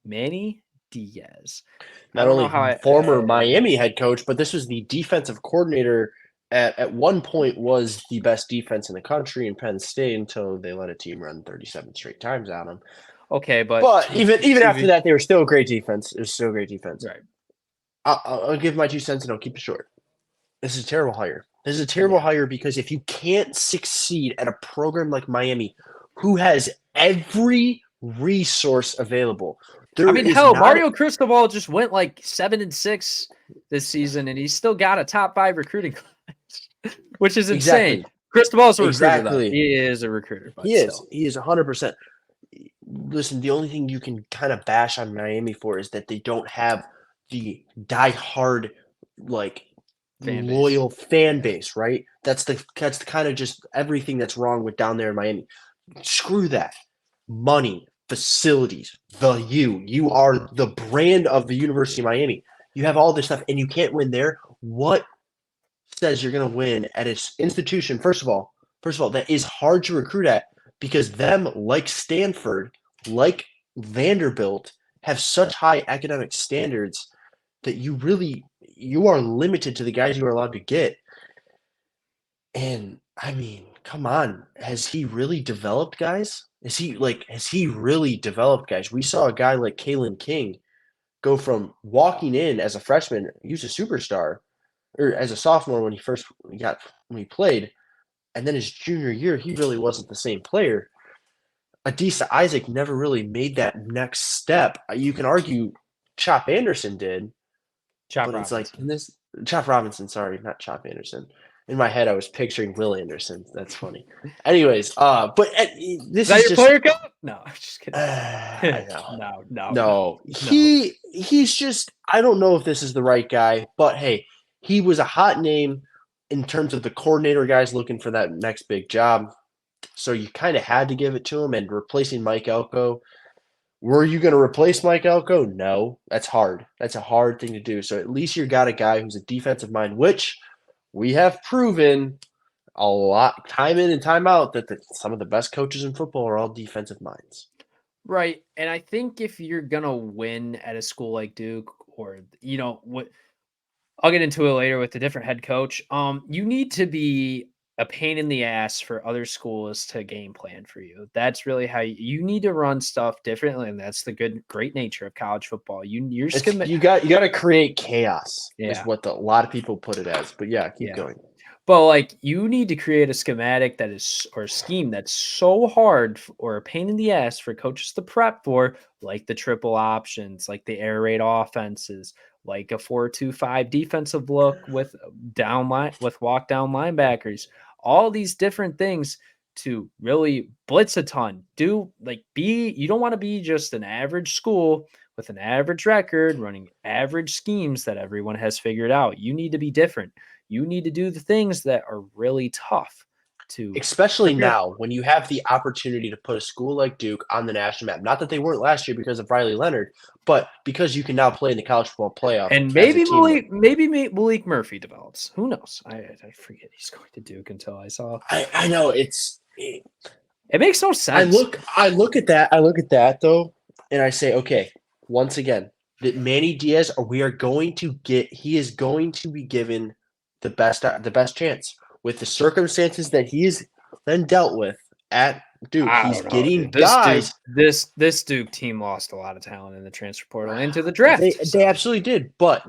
Manny Diaz. Not only former Miami head coach, but this was the defensive coordinator at one point was the best defense in the country in Penn State until they let a team run 37 straight times on them. Okay, but even after that, they were still a great defense. It was still a great defense. Right. I'll give my 2 cents and I'll keep it short. This is a terrible hire. This is a terrible hire because if you can't succeed at a program like Miami, who has every resource available. I mean, hell, Mario Cristobal just went like 7-6 this season, and he's still got a top 5 recruiting class, which is insane. Exactly. Cristobal's a recruiter, though. He is a recruiter. But He is 100%. Listen, the only thing you can kind of bash on Miami for is that they don't have the die-hard, like, loyal fan base, right? That's the kind of just everything that's wrong with down there in Miami. Screw that. Money, facilities, you are the brand of the University of Miami. You have all this stuff, and you can't win there. What says you're going to win at its institution? First of all, that is hard to recruit at because them, like Stanford, like Vanderbilt, have such high academic standards that you are limited to the guys you are allowed to get. And I mean, come on, has he really developed guys? Has he really developed guys? We saw a guy like Kalen King go from walking in as a freshman, he was a superstar, or as a sophomore when he played, and then his junior year, he really wasn't the same player. Adisa Isaac never really made that next step. You can argue Chop Anderson did. Chop Robinson, sorry, not Chop Anderson. In my head, I was picturing Will Anderson. That's funny. Anyways, but this is your player cup? No, I'm just kidding. No. He's just. I don't know if this is the right guy, but hey, he was a hot name in terms of the coordinator guys looking for that next big job. So you kind of had to give it to him. And replacing Mike Elko, were you going to replace Mike Elko? No, that's hard. That's a hard thing to do. So at least you got a guy who's a defensive mind, which we have proven a lot, time in and time out, that some of the best coaches in football are all defensive minds. Right. And I think if you're going to win at a school like Duke, or, what I'll get into it later with a different head coach, you need to be a pain in the ass for other schools to game plan for you. That's really how you need to run stuff differently, and that's the great nature of college football. You got to create chaos. Is what a lot of people put it as. But keep going. But you need to create a schematic or a scheme that's so hard or a pain in the ass for coaches to prep for, like the triple options, like the air raid offenses, like a 4-2-5 defensive look with walk down linebackers. All these different things to really blitz a ton. You don't want to be just an average school with an average record running average schemes that everyone has figured out. You need to be different. You need to do the things that are really tough to, especially now when you have the opportunity to put a school like Duke on the national map. Not that they weren't last year because of Riley Leonard, but because you can now play in the college football playoff. And maybe Malik Murphy develops. Who knows? I forget he's going to Duke until I saw. I know it makes no sense. I look at that though, and I say, okay, once again, that Manny Diaz, he is going to be given the best chance. With the circumstances that he's then dealt with at Duke, he's getting guys. This Duke team lost a lot of talent in the transfer portal into the draft. They absolutely did, but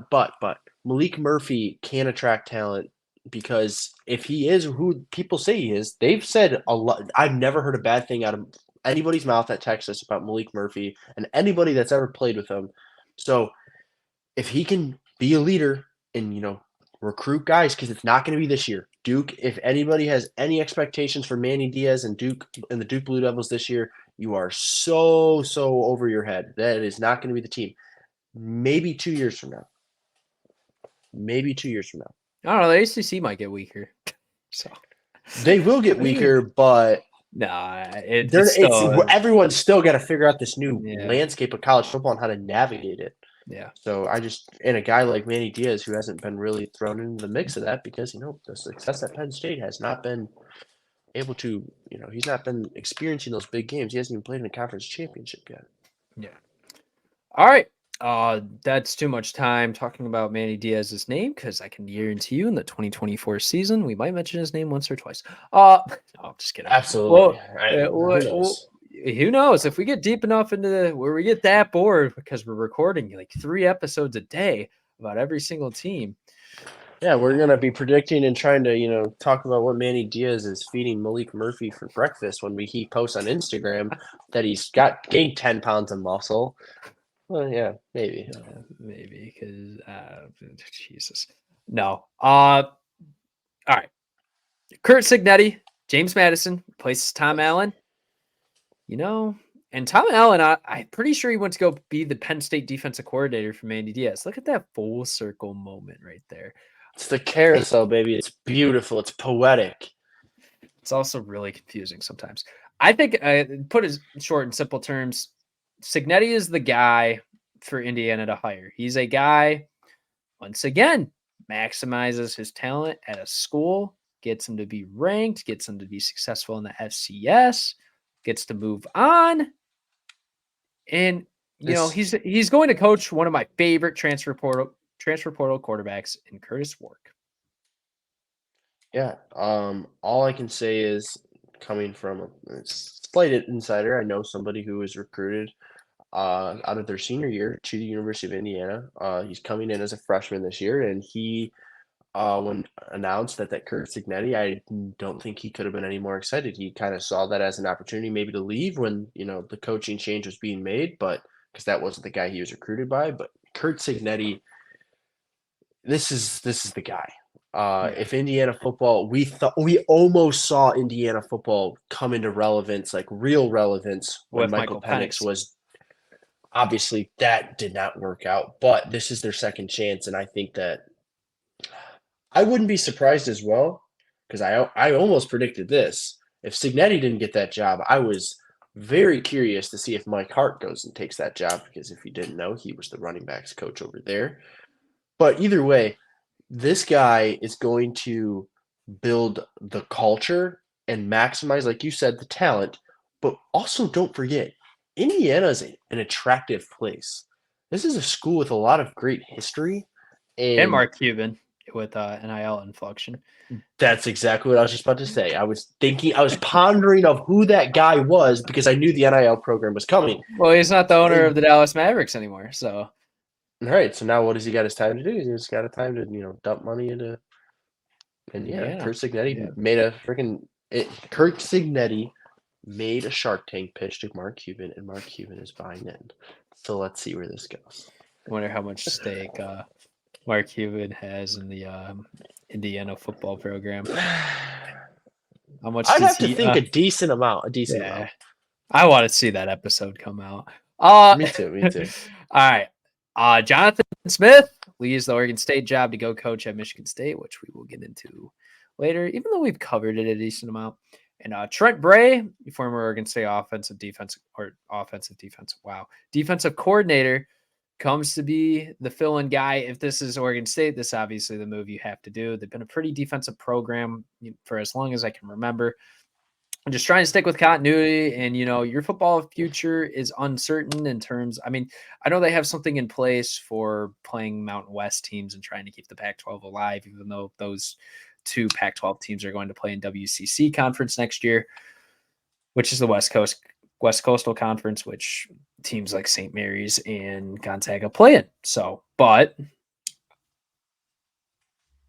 Malik Murphy can attract talent because if he is who people say he is, they've said a lot. I've never heard a bad thing out of anybody's mouth at Texas about Malik Murphy and anybody that's ever played with him. So if he can be a leader and recruit guys, because it's not going to be this year. Duke, if anybody has any expectations for Manny Diaz and Duke and the Duke Blue Devils this year, you are so over your head. That is not going to be the team. Maybe 2 years from now. I don't know. The ACC might get weaker. So they will get weaker, but everyone's still got to figure out this new landscape of college football and how to navigate it. Yeah. So and a guy like Manny Diaz who hasn't been really thrown into the mix of that because, the success at Penn State has not been able to, he's not been experiencing those big games. He hasn't even played in a conference championship yet. Yeah. All right. That's too much time talking about Manny Diaz's name because I can guarantee you in the 2024 season, we might mention his name once or twice. No, I'm just kidding. Absolutely. Who knows if we get deep enough into where we get that bored because we're recording like 3 episodes a day about every single team. Yeah, we're gonna be predicting and trying to talk about what Manny Diaz is feeding Malik Murphy for breakfast when he posts on Instagram that he's gained 10 pounds of muscle. Well, yeah, maybe. Maybe because Jesus. No. All right. Kurt Signetti, James Madison replaces Tom Allen. And Tom Allen, I'm pretty sure he went to go be the Penn State defensive coordinator for Manny Diaz. Look at that full circle moment right there. It's the carousel, baby. It's beautiful. It's poetic. It's also really confusing sometimes. I think, put it short and simple terms, Signetti is the guy for Indiana to hire. He's a guy, once again, maximizes his talent at a school, gets him to be ranked, gets him to be successful in the FCS, gets to move on. And he's going to coach one of my favorite transfer portal quarterbacks in Curtis Wark. Yeah. All I can say is coming from a slight insider, I know somebody who was recruited out of their senior year to the University of Indiana. He's coming in as a freshman this year, and he when announced that Kurt Signetti, I don't think he could have been any more excited. He kind of saw that as an opportunity maybe to leave when the coaching change was being made, but because that wasn't the guy he was recruited by. But Kurt Signetti, this is the guy. If Indiana football, we almost saw Indiana football come into relevance, like real relevance, when With Michael Michael Penix Penix. was. Obviously, that did not work out, but this is their second chance, and I think that I wouldn't be surprised as well, because I almost predicted this. If Signetti didn't get that job, I was very curious to see if Mike Hart goes and takes that job, because if you didn't know, he was the running backs coach over there. But either way, this guy is going to build the culture and maximize, like you said, the talent. But also don't forget, Indiana is an attractive place. This is a school with a lot of great history. And Mark Cuban with NIL inflection. That's exactly what I was just about to say. I was pondering of who that guy was because I knew the NIL program was coming. Well, he's not the owner of the Dallas Mavericks anymore, so. All right, so now what does he got his time to do? He's just got a time to dump money into. And Kurt Signetti made a freaking Kurt Signetti made a Shark Tank pitch to Mark Cuban, and Mark Cuban is buying in. So let's see where this goes. I wonder how much stake Mark Cuban has in the Indiana football program. How much? I'd have to think a decent amount. Amount. I want to see that episode come out. Me too. All right. Jonathan Smith leaves the Oregon State job to go coach at Michigan State, which we will get into later, even though we've covered it a decent amount. And Trent Bray, former Oregon State defensive coordinator, comes to be the fill-in guy. If this is Oregon State, this is obviously the move you have to do. They've been a pretty defensive program for as long as I can remember. I'm just trying to stick with continuity, and your football future is uncertain in terms. I mean, I know they have something in place for playing Mountain West teams and trying to keep the Pac-12 alive, even though those two Pac-12 teams are going to play in WCC conference next year, which is the West Coastal Conference, which teams like St. Mary's and Gonzaga play in. So, but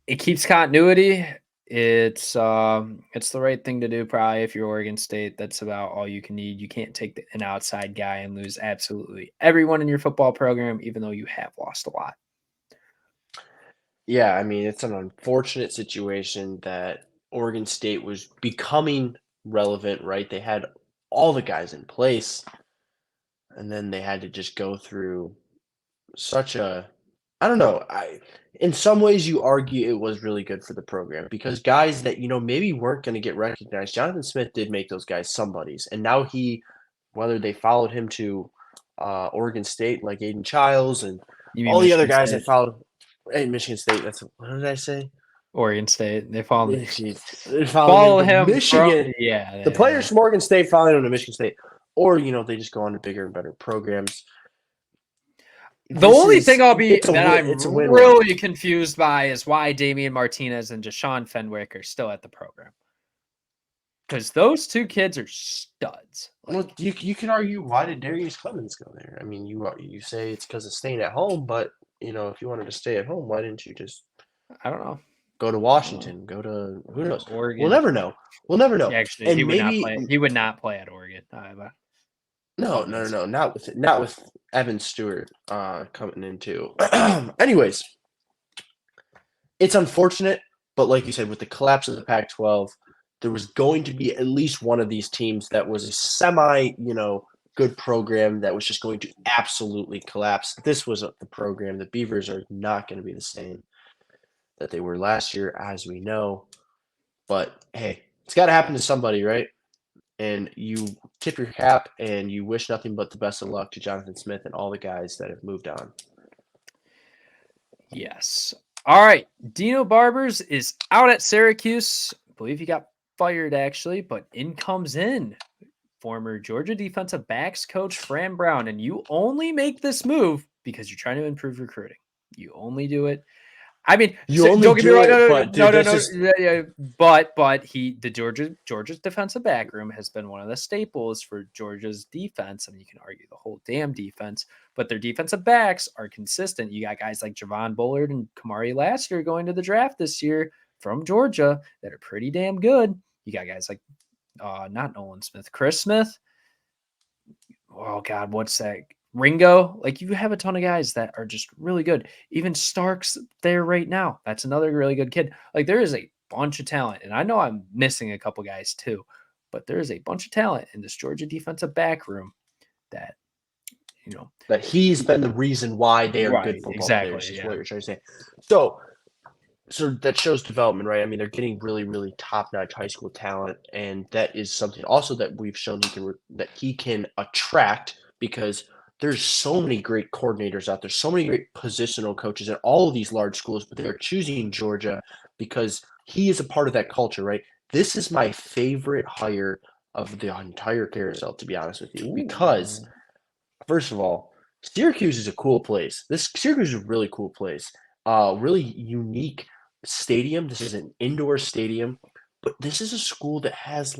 it keeps continuity. It's the right thing to do, probably. If you're Oregon State, that's about all you can need. You can't take an outside guy and lose absolutely everyone in your football program, even though you have lost a lot. Yeah, I mean, it's an unfortunate situation that Oregon State was becoming relevant, right? They had all the guys in place, and then they had to just go through such a, I don't know. In some ways, you argue it was really good for the program because guys that maybe weren't going to get recognized. Jonathan Smith did make those guys somebodies, and now whether they followed him to Oregon State like Aiden Childs and all the other guys that followed. In Michigan State, what did I say? Oregon State. They follow him. Michigan. The players from Oregon State following him to Michigan State, or they just go on to bigger and better programs. The only thing I'm really confused by is why Damian Martinez and Deshaun Fenwick are still at the program. Because those two kids are studs. Well, you can argue, why did Darius Clemens go there? I mean, you say it's because of staying at home, but if you wanted to stay at home, why didn't you just I don't know. Go to Washington. Go to who knows? Oregon. We'll never know. We'll never know. Actually, he And would not maybe play. He would not play at Oregon. no, not with Evan Stewart coming in too. Anyways, it's unfortunate, but like you said, with the collapse of the Pac-12, there was going to be at least one of these teams that was a semi, good program that was just going to absolutely collapse. This was the program. The Beavers are not going to be the same that they were last year, as we know. But hey, it's got to happen to somebody, right? And you tip your cap and you wish nothing but the best of luck to Jonathan Smith and all the guys that have moved on. Yes. All right. Dino Barbers is out at Syracuse. I believe he got fired, actually, but in comes in former Georgia defensive backs coach Fran Brown. And you only make this move because you're trying to improve recruiting. You only do it. I mean, don't get me wrong. No. But Georgia's defensive back room has been one of the staples for Georgia's defense. I mean, you can argue the whole damn defense, but their defensive backs are consistent. You got guys like Javon Bullard and Kamari Lassiter going to the draft this year from Georgia that are pretty damn good. You got guys like not Nolan Smith, Chris Smith. Oh God, what's that? Ringo, like you have a ton of guys that are just really good. Even Stark's there right now. That's another really good kid. Like there is a bunch of talent, and I know I'm missing a couple guys too, but there is a bunch of talent in this Georgia defensive back room that that he's been the reason why they are good football players. Is what you're trying to say. So that shows development, right? I mean, they're getting really, really top-notch high school talent, and that is something also that we've shown that he can attract because there's so many great coordinators out there, so many great positional coaches at all of these large schools, but they're choosing Georgia because he is a part of that culture, right? This is my favorite hire of the entire carousel, to be honest with you, because first of all, Syracuse is a cool place. Syracuse is a really cool place. Really unique stadium. This is an indoor stadium, but this is a school that has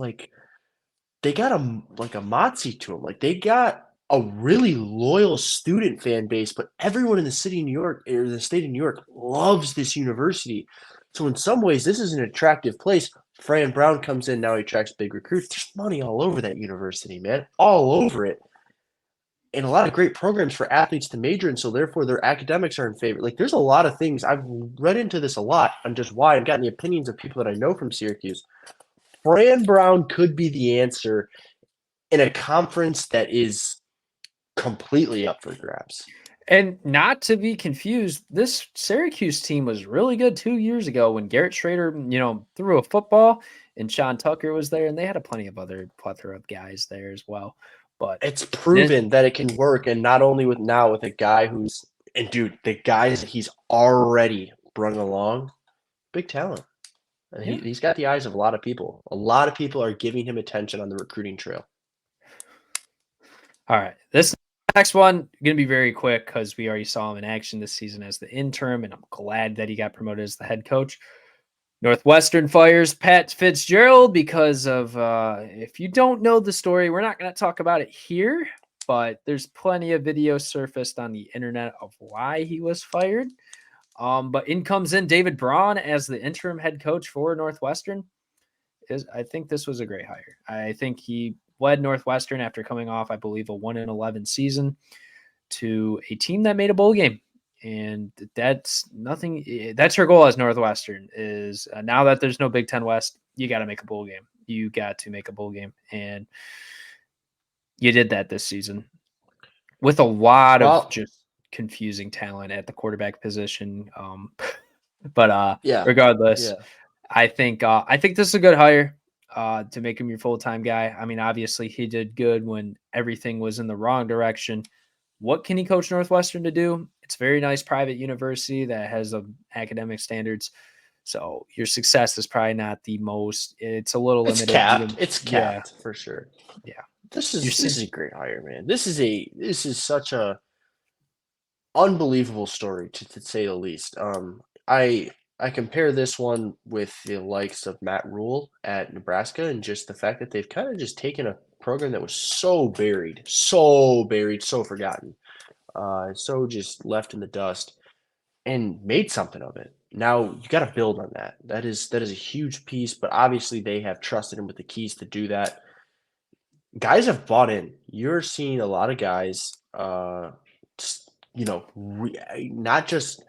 they got a moxie to them. Like they got a really loyal student fan base, but everyone in the city of New York or the state of New York loves this university. So in some ways, this is an attractive place. Fran Brown comes in, now he attracts big recruits. There's money all over that university, man, all over it. And a lot of great programs for athletes to major in, so therefore their academics are in favor. Like there's a lot of things. I've read into this a lot on just why I've gotten the opinions of people that I know from Syracuse. Fran Brown could be the answer in a conference that is completely up for grabs. And not to be confused, this Syracuse team was really good 2 years ago when Garrett Schrader, threw a football and Sean Tucker was there, and they had a plethora of guys there as well. But it's proven that it can work, and not only with a guy the guys he's already brought along, big talent. And he's got the eyes of a lot of people. A lot of people are giving him attention on the recruiting trail. All right. This next one going to be very quick because we already saw him in action this season as the interim, and I'm glad that he got promoted as the head coach. Northwestern fires Pat Fitzgerald because of, if you don't know the story, we're not going to talk about it here, but there's plenty of video surfaced on the internet of why he was fired. But in comes in David Braun as the interim head coach for Northwestern. I think this was a great hire. I think he led Northwestern after coming off, I believe, a 1-11 season to a team that made a bowl game. And that's nothing. That's your goal as Northwestern is now that there's no Big Ten West, you got to make a bowl game. You got to make a bowl game. And you did that this season with a lot of just confusing talent at the quarterback position. Regardless, I think this is a good hire to make him your full-time guy. I mean, obviously he did good when everything was in the wrong direction. What can he coach Northwestern to do? It's a very nice private university that has academic standards. So your success is probably not the most. It's a little limited. It's capped for sure. Yeah. This is a great hire, man. This is such a unbelievable story to say the least. I compare this one with the likes of Matt Rule at Nebraska and just the fact that they've kind of just taken a program that was so buried, so forgotten, so just left in the dust and made something of it. Now you got to build on that. That is a huge piece, but obviously they have trusted him with the keys to do that. Guys have bought in. You're seeing a lot of guys, not just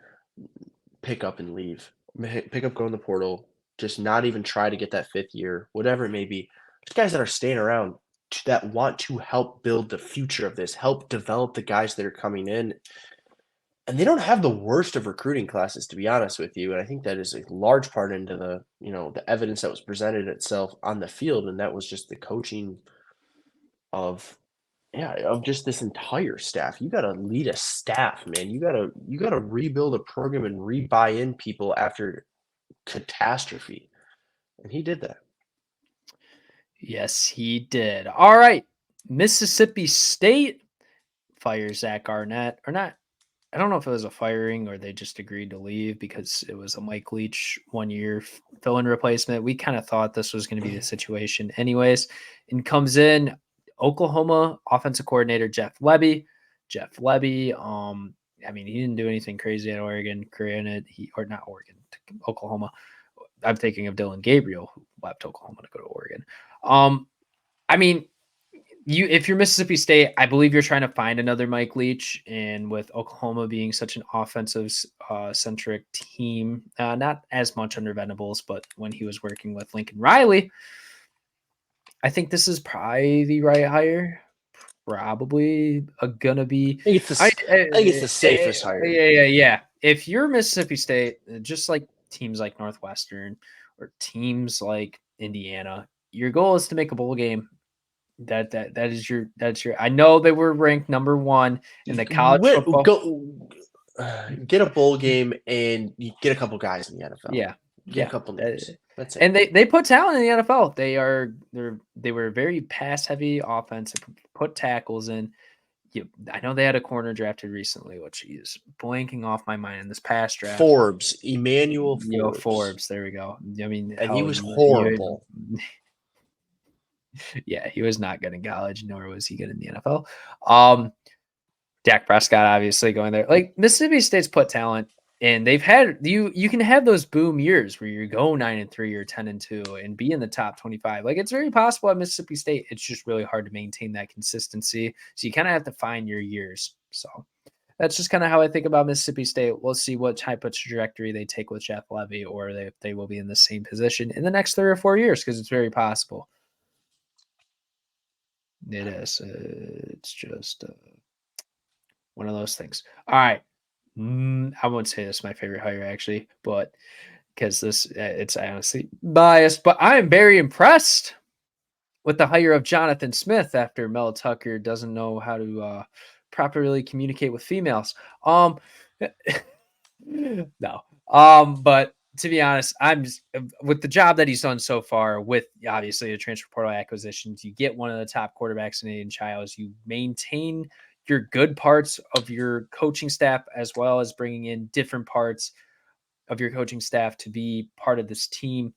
pick up and leave, pick up, go in the portal, just not even try to get that 5th year, whatever it may be. There's guys that are staying around that want to help build the future of this, help develop the guys that are coming in. And they don't have the worst of recruiting classes, to be honest with you. And I think that is a large part into the evidence that was presented itself on the field, and that was just the coaching of of just this entire staff. You gotta lead a staff, man. You gotta rebuild a program and re-buy in people after catastrophe. And he did that. Yes, he did. All right. Mississippi State fires Zach Arnett, or not. I don't know if it was a firing or they just agreed to leave because it was a Mike Leach 1 year fill-in replacement. We kind of thought this was going to be the situation anyways. And comes in Oklahoma offensive coordinator Jeff Lebby. Jeff Lebby, I mean, he didn't do anything crazy at Oregon. Granted, not Oregon, Oklahoma. I'm thinking of Dylan Gabriel, who left Oklahoma to go to Oregon. I mean, if you're Mississippi State, I believe you're trying to find another Mike Leach, and with Oklahoma being such an offensive centric team, not as much under Venables, but when he was working with Lincoln Riley, I think this is probably the right hire. Probably gonna be. I think it's the safest hire. Yeah. If you're Mississippi State, just like teams like Northwestern or teams like Indiana, your goal is to make a bowl game. That's your. I know they were ranked number 1 in the college football. Get a bowl game and you get a couple guys in the NFL. Yeah, get a couple names. That's it. And they put talent in the NFL. They were very pass heavy offense. They put tackles in. I know they had a corner drafted recently, which is blanking off my mind in this past draft. Emmanuel Forbes. Forbes. There we go. I mean, and he was horrible. Yeah, he was not good in college, nor was he good in the NFL. Dak Prescott obviously going there. Like Mississippi State's put talent, and they've had you can have those boom years where you go 9-3 or 10-2 and be in the top 25. Like it's very possible at Mississippi State. It's just really hard to maintain that consistency. So you kind of have to find your years. So that's just kind of how I think about Mississippi State. We'll see what type of trajectory they take with Jeff Lebby, or they will be in the same position in the next 3 or 4 years, because it's very possible. It is. It's just one of those things. All right. I won't say this is my favorite hire, actually, but because it's honestly biased, but I am very impressed with the hire of Jonathan Smith after Mel Tucker doesn't know how to properly communicate with females. No. But to be honest, I'm just, with the job that he's done so far, with obviously the transfer portal acquisitions, you get one of the top quarterbacks in Aiden Childs. You maintain your good parts of your coaching staff, as well as bringing in different parts of your coaching staff to be part of this team,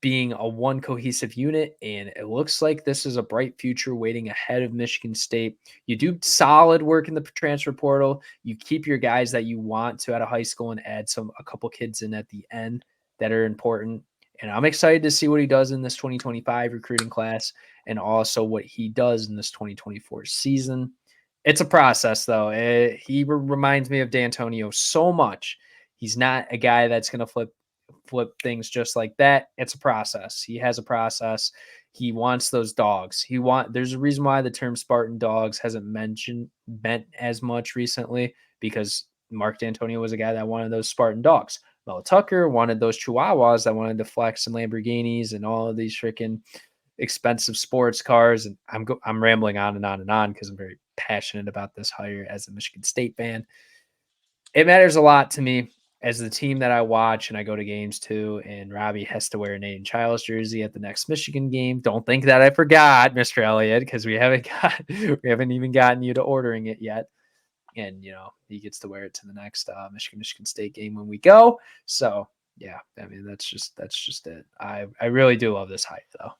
being a one cohesive unit. And it looks like this is a bright future waiting ahead of Michigan State. You do solid work in the transfer portal. You keep your guys that you want to out of high school and add a couple kids in at the end that are important. And I'm excited to see what he does in this 2025 recruiting class, and also what he does in this 2024 season. It's a process, though. He reminds me of D'Antonio so much. He's not a guy that's going to flip things just like that. It's a process. He has a process. He wants those dogs. There's a reason why the term Spartan dogs hasn't meant as much recently, because Mark D'Antonio was a guy that wanted those Spartan dogs. Mel Tucker wanted those Chihuahuas that wanted to flex in Lamborghinis and all of these freaking expensive sports cars. And I'm rambling on and on and on because I'm very passionate about this hire as a Michigan State fan. It matters a lot to me as the team that I watch and I go to games too. And Robby has to wear an Aiden Childs jersey at the next Michigan game. Don't think that I forgot, Mr. Elliott, because we haven't even gotten you to ordering it yet. And he gets to wear it to the next Michigan State game when we go. So yeah, I mean that's just it. I really do love this hire, though.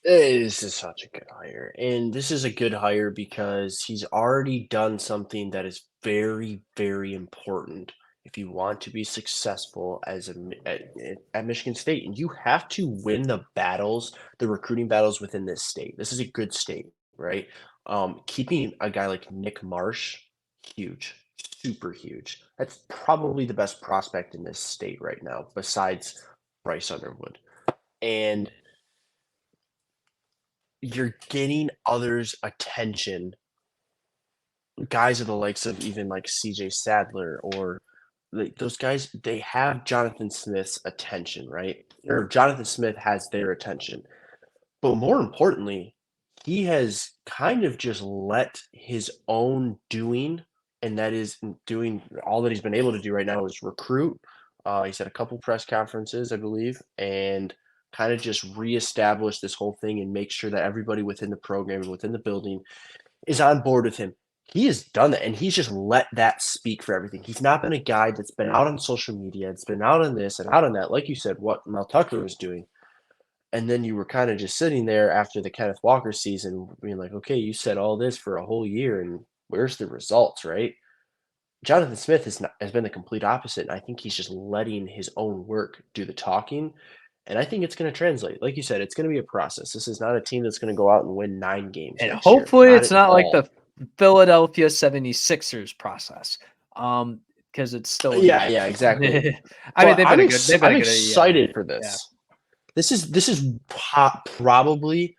This is such a good hire. And this is a good hire because he's already done something that is very, very important if you want to be successful at Michigan State, and you have to win the battles, the recruiting battles within this state. This is a good state, right? Keeping a guy like Nick Marsh, huge, super huge. That's probably the best prospect in this state right now, besides Bryce Underwood. And you're getting others' attention, guys of the likes of even like CJ Sadler or those guys, they have Jonathan Smith's attention, right? Or Jonathan Smith has their attention. But more importantly, he has kind of just let his own doing, and that is doing all that he's been able to do right now is recruit. He's had a couple press conferences, I believe, and kind of just reestablish this whole thing and make sure that everybody within the program and within the building is on board with him. He has done that, and he's just let that speak for everything. He's not been a guy that's been out on social media. It's been out on this and out on that. Like you said, what Mel Tucker was doing. And then you were kind of just sitting there after the Kenneth Walker season being like, okay, you said all this for a whole year, and where's the results, right? Jonathan Smith has been the complete opposite, and I think he's just letting his own work do the talking, and I think it's going to translate. Like you said, it's going to be a process. This is not a team that's going to go out and win 9 games And next hopefully year. it's not like the Philadelphia 76ers process. Because it's still yeah, exactly. I mean, I'm they've been excited for this. Yeah. This is probably,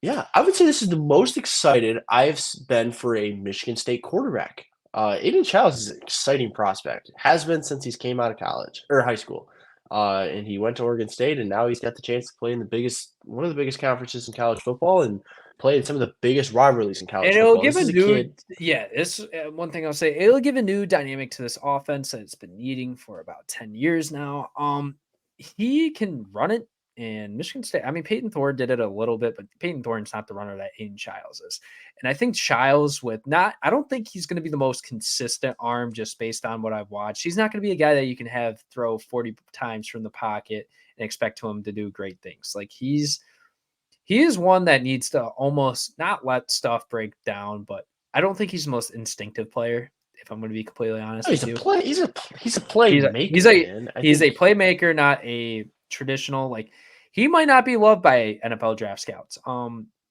yeah, I would say this is the most excited I've been for a Michigan State quarterback. Aiden Childs is an exciting prospect. Has been since he's came out of college or high school. And he went to Oregon State, and now he's got the chance to play in one of the biggest conferences in college football and play in some of the biggest rivalries in college football. It'll give this one thing I'll say. It'll give a new dynamic to this offense that it's been needing for about 10 years now. He can run it. And Michigan State, I mean, Peyton Thorne did it a little bit, but Peyton Thorne's not the runner that Aiden Childs is. And I think Childs I don't think he's going to be the most consistent arm just based on what I've watched. He's not going to be a guy that you can have throw 40 times from the pocket and expect him to do great things. Like he is one that needs to almost not let stuff break down, but I don't think he's the most instinctive player. If I'm going to be completely honest, he's a playmaker. He's a playmaker, not a traditional, like he might not be loved by NFL draft scouts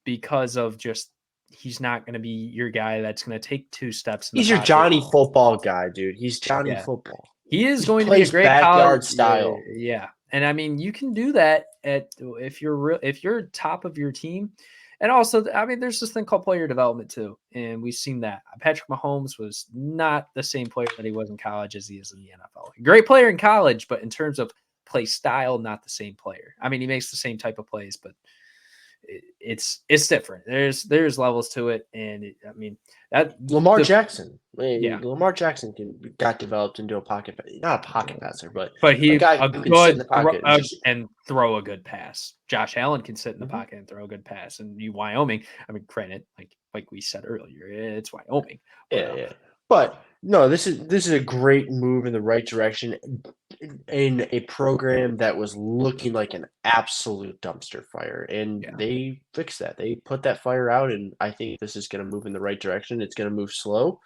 because of just he's not going to be your guy that's going to take 2 steps. He's your Johnny football guy, dude. He's Johnny football. He is going to be a great backyard style. Yeah. And I mean, you can do that if you're top of your team. And also, I mean, there's this thing called player development too. And we've seen that. Patrick Mahomes was not the same player that he was in college as he is in the NFL. Great player in college, but in terms of play style, not the same player. I mean, he makes the same type of plays, but it's different. There's levels to it, and I mean that Lamar Jackson got developed into not a pocket passer, but he a guy who can sit in the pocket and throw a good pass. Josh Allen can sit in the pocket and throw a good pass, and Wyoming. I mean, granted, like we said earlier, it's Wyoming. Yeah. But no, this is a great move in the right direction in a program that was looking like an absolute dumpster fire, and they fixed that. They put that fire out, and I think this is going to move in the right direction. It's going to move slow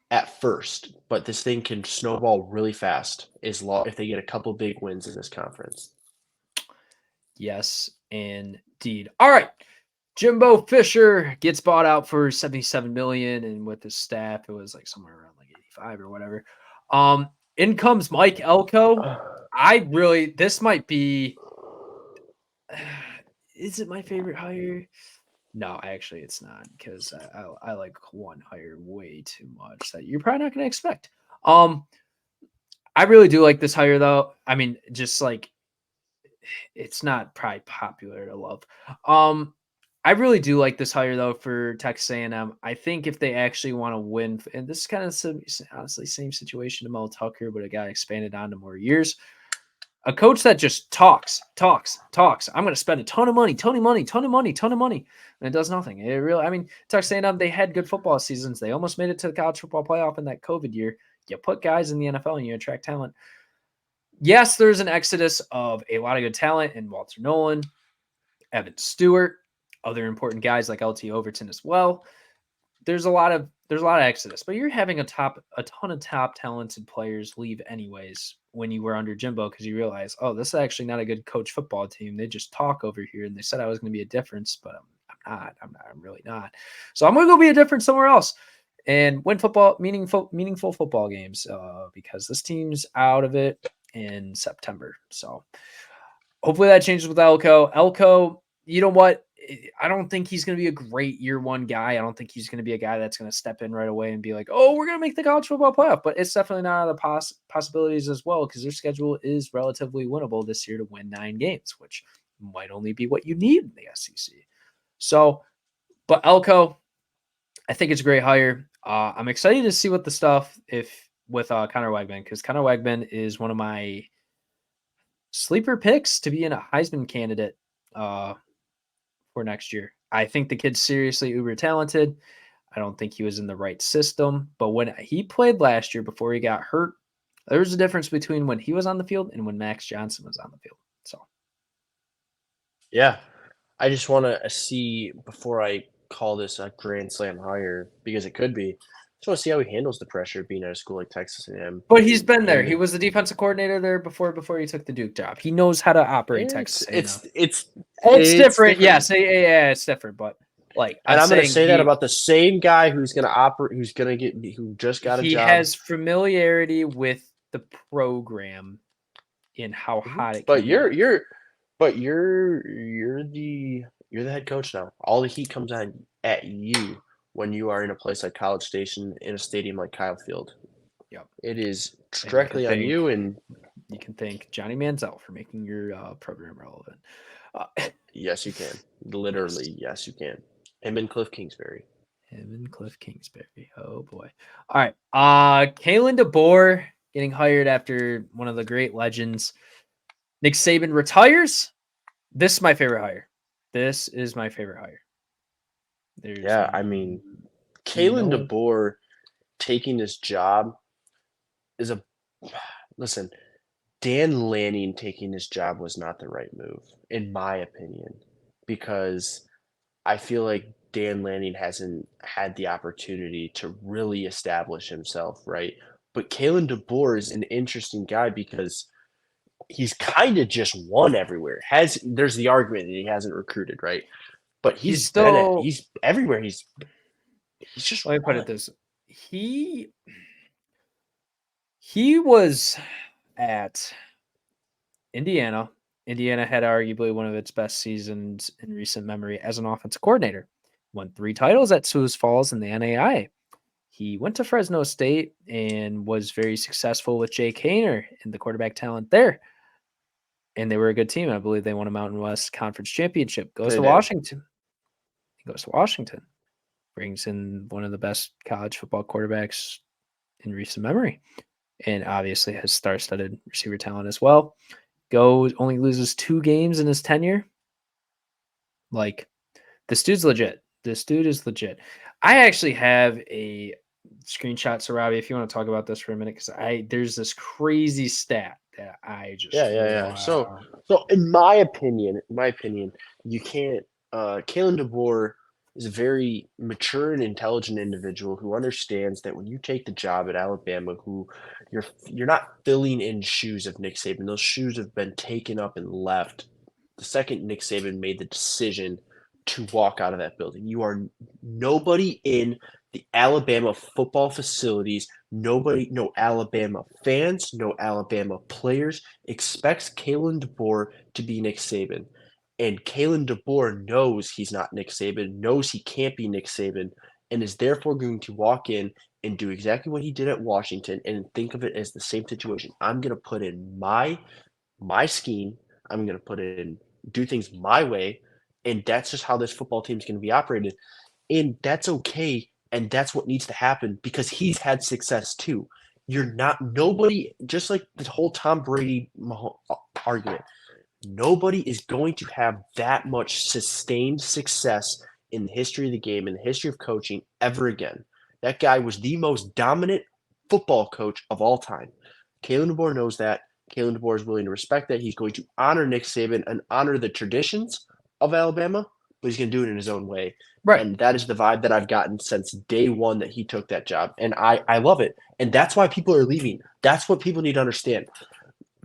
at first, but this thing can snowball really fast if they get a couple big wins in this conference. Yes, indeed. All right. Jimbo Fisher gets bought out for $77 million, and with his staff, it was like somewhere around like 85 or whatever. In comes Mike Elko. This might be. Is it my favorite hire? No, actually, it's not, because I like one hire way too much that you're probably not going to expect. I really do like this hire, though. I mean, just like it's not probably popular to love. I really do like this hire, though, for Texas A&M. I think if they actually want to win, and this is kind of honestly same situation to Mel Tucker, but it got expanded on to more years. A coach that just talks. I'm going to spend a ton of money, and it does nothing. Texas A&M, they had good football seasons. They almost made it to the college football playoff in that COVID year. You put guys in the NFL and you attract talent. Yes, there's an exodus of a lot of good talent in Walter Nolan, Evan Stewart, other important guys like LT Overton as well. There's a lot of there's a lot of exodus, but you're having a ton of top talented players leave anyways when you were under Jimbo because you realize, oh, this is actually not a good coach football team. They just talk over here, and they said I was going to be a difference, but I'm not. I'm really not. So I'm going to go be a difference somewhere else and win meaningful football games because this team's out of it in September. So hopefully that changes with Elko. Elko, you know what? I don't think he's going to be a great year one guy. I don't think he's going to be a guy that's going to step in right away and be like, oh, we're going to make the college football playoff. But it's definitely not out of the possibilities as well because their schedule is relatively winnable this year to win 9 games, which might only be what you need in the SEC. So, but Elko, I think it's a great hire. I'm excited to see what the stuff with Connor Wegman because Connor Wegman is one of my sleeper picks to be in a Heisman candidate for next year. I think the kid's seriously uber talented. I don't think he was in the right system, but when he played last year before he got hurt, there was a difference between when he was on the field and when Max Johnson was on the field. So, Yeah, I just want to see before I call this a grand slam hire because it could be. Just want to see how he handles the pressure of being at a school like Texas A&M. but he's been there. He was the defensive coordinator there before he took the Duke job. He knows how to operate Texas A&M. It's different. Yes, yeah, it's different. But like, and I'm going to say that about the same guy who just got a job. He has familiarity with the program in how hot it. But you're the head coach now. All the heat comes on at you when you are in a place like College Station in a stadium like Kyle Field. Yep. It is directly on you, and you can thank Johnny Manziel for making your program relevant. Yes, you can. Literally, yes, you can. Him and Cliff Kingsbury. Oh boy. All right. Kalen DeBoer getting hired after one of the great legends. Nick Saban retires. This is my favorite hire. I mean, Kalen DeBoer taking this job is listen, Dan Lanning taking this job was not the right move, in my opinion, because I feel like Dan Lanning hasn't had the opportunity to really establish himself, right? But Kalen DeBoer is an interesting guy because he's kind of just won everywhere. There's the argument that he hasn't recruited, right? But he's everywhere. He's just. Let me put it this: he was at Indiana. Indiana had arguably one of its best seasons in recent memory as an offensive coordinator. Won 3 titles at Sioux Falls in the NAI. He went to Fresno State and was very successful with Jay Kaner and the quarterback talent there. And they were a good team. I believe they won a Mountain West Conference championship. Goes to Washington. Brings in one of the best college football quarterbacks in recent memory. And obviously has star-studded receiver talent as well. Only loses 2 games in his tenure. Like, this dude's legit. This dude is legit. I actually have a screenshot. So, Robby, if you want to talk about this for a minute, because there's this crazy stat that I just yeah. So in my opinion, you can't. Kalen DeBoer is a very mature and intelligent individual who understands that when you take the job at Alabama, who you're not filling in shoes of Nick Saban. Those shoes have been taken up and left the second Nick Saban made the decision to walk out of that building. You are nobody in the Alabama football facilities, no Alabama fans, no Alabama players expects Kalen DeBoer to be Nick Saban. And Kalen DeBoer knows he's not Nick Saban, knows he can't be Nick Saban, and is therefore going to walk in and do exactly what he did at Washington and think of it as the same situation. I'm going to put in my scheme. I'm going to do things my way. And that's just how this football team is going to be operated. And that's okay. And that's what needs to happen because he's had success too. Nobody, just like the whole Tom Brady argument, nobody is going to have that much sustained success in the history of the game, in the history of coaching ever again. That guy was the most dominant football coach of all time. Kalen DeBoer knows that. Kalen DeBoer is willing to respect that. He's going to honor Nick Saban and honor the traditions of Alabama, but he's going to do it in his own way. Right. And that is the vibe that I've gotten since day one that he took that job. And I love it. And that's why people are leaving. That's what people need to understand.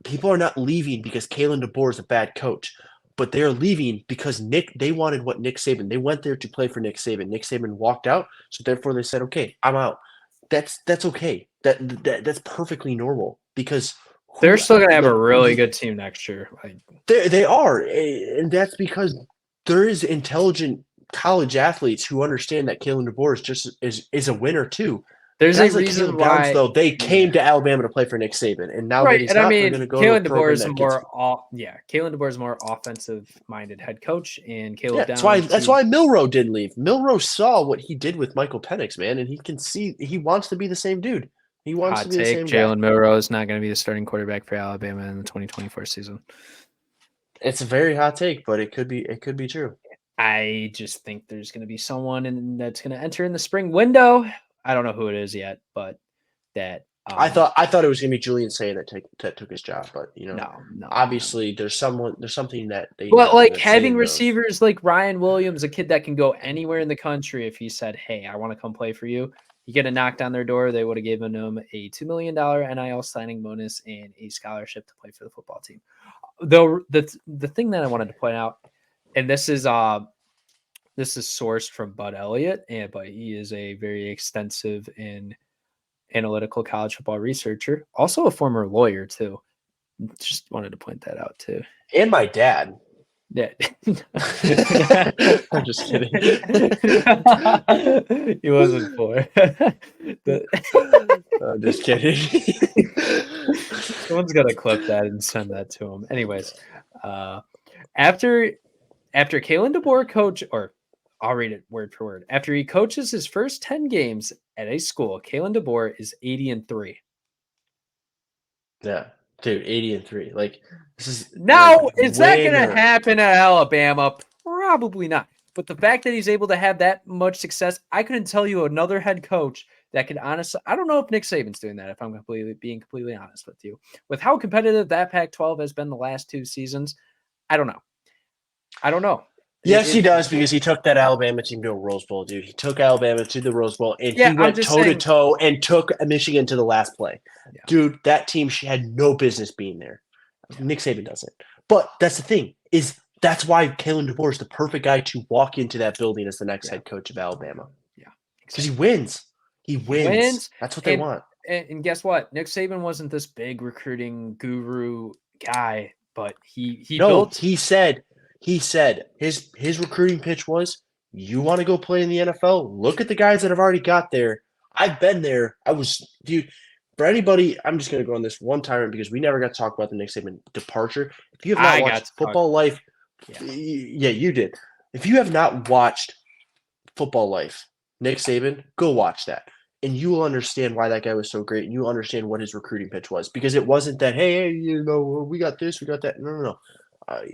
People are not leaving because Kalen DeBoer is a bad coach, but they're leaving because they wanted what Nick Saban. They went there to play for Nick Saban. Nick Saban walked out, so therefore they said, "Okay, I'm out." That's okay. That's perfectly normal because they're still going to have a really good team next year. Like they are, and that's because there is intelligent college athletes who understand that Kalen DeBoer is a winner too. There's Guys a like reason Caleb why Downs, though, they came to Alabama to play for Nick Saban, and now that he's and I not, they're mean, going to go Kalen to a DeBoer program is that Kalen DeBoer is more offensive-minded head coach, and Caleb That's Downs. that's why Milroe didn't leave. Milroe saw what he did with Michael Penix, man, and he can see he wants to be the same dude. He wants hot to be the take: same guy. Jalen Milroe is not going to be the starting quarterback for Alabama in the 2024 season. It's a very hot take, but it could be true. I just think there's going to be someone that's going to enter in the spring window. I don't know who it is yet, but that I thought it was going to be Julian Say that took his job, but no, obviously there's something that they. But like having receivers like Ryan Williams, a kid that can go anywhere in the country, if he said, "Hey, I want to come play for you," you get a knock down their door, they would have given him a $2 million NIL signing bonus and a scholarship to play for the football team. Though the thing that I wanted to point out, and this is sourced from Bud Elliott, but he is a very extensive and analytical college football researcher, also a former lawyer too. Just wanted to point that out too. And my dad. Yeah. I'm just kidding. He wasn't for. I'm just kidding. Someone's got to clip that and send that to him. Anyways, after Kalen DeBoer coach, or I'll read it word for word. After he coaches his first 10 games at a school, Kalen DeBoer is 80-3. Yeah, dude, 80-3. Like this is now. Is that going to happen at Alabama? Probably not. But the fact that he's able to have that much success, I couldn't tell you another head coach that could honestly. I don't know if Nick Saban's doing that. If I'm being completely honest with you, with how competitive that Pac-12 has been the last 2 seasons, I don't know. Yes, he does, because he took that Alabama team to a Rose Bowl, dude. He took Alabama to the Rose Bowl, and he went toe-to-toe and took Michigan to the last play. Yeah. Dude, that team had no business being there. Yeah. Nick Saban doesn't. But that's the thing, is that's why Kalen DeBoer is the perfect guy to walk into that building as the next head coach of Alabama. Yeah. Because he wins. He wins. That's what they want. And guess what? Nick Saban wasn't this big recruiting guru guy, but he said his recruiting pitch was, you want to go play in the NFL? Look at the guys that have already got there. I've been there. Dude, for anybody, I'm just going to go on this one tyrant because we never got to talk about the Nick Saban departure. If you have not watched Football Life, yeah, you did. If you have not watched Football Life, Nick Saban, go watch that. And you will understand why that guy was so great. And you will understand what his recruiting pitch was. Because it wasn't that, hey, we got this, we got that. No.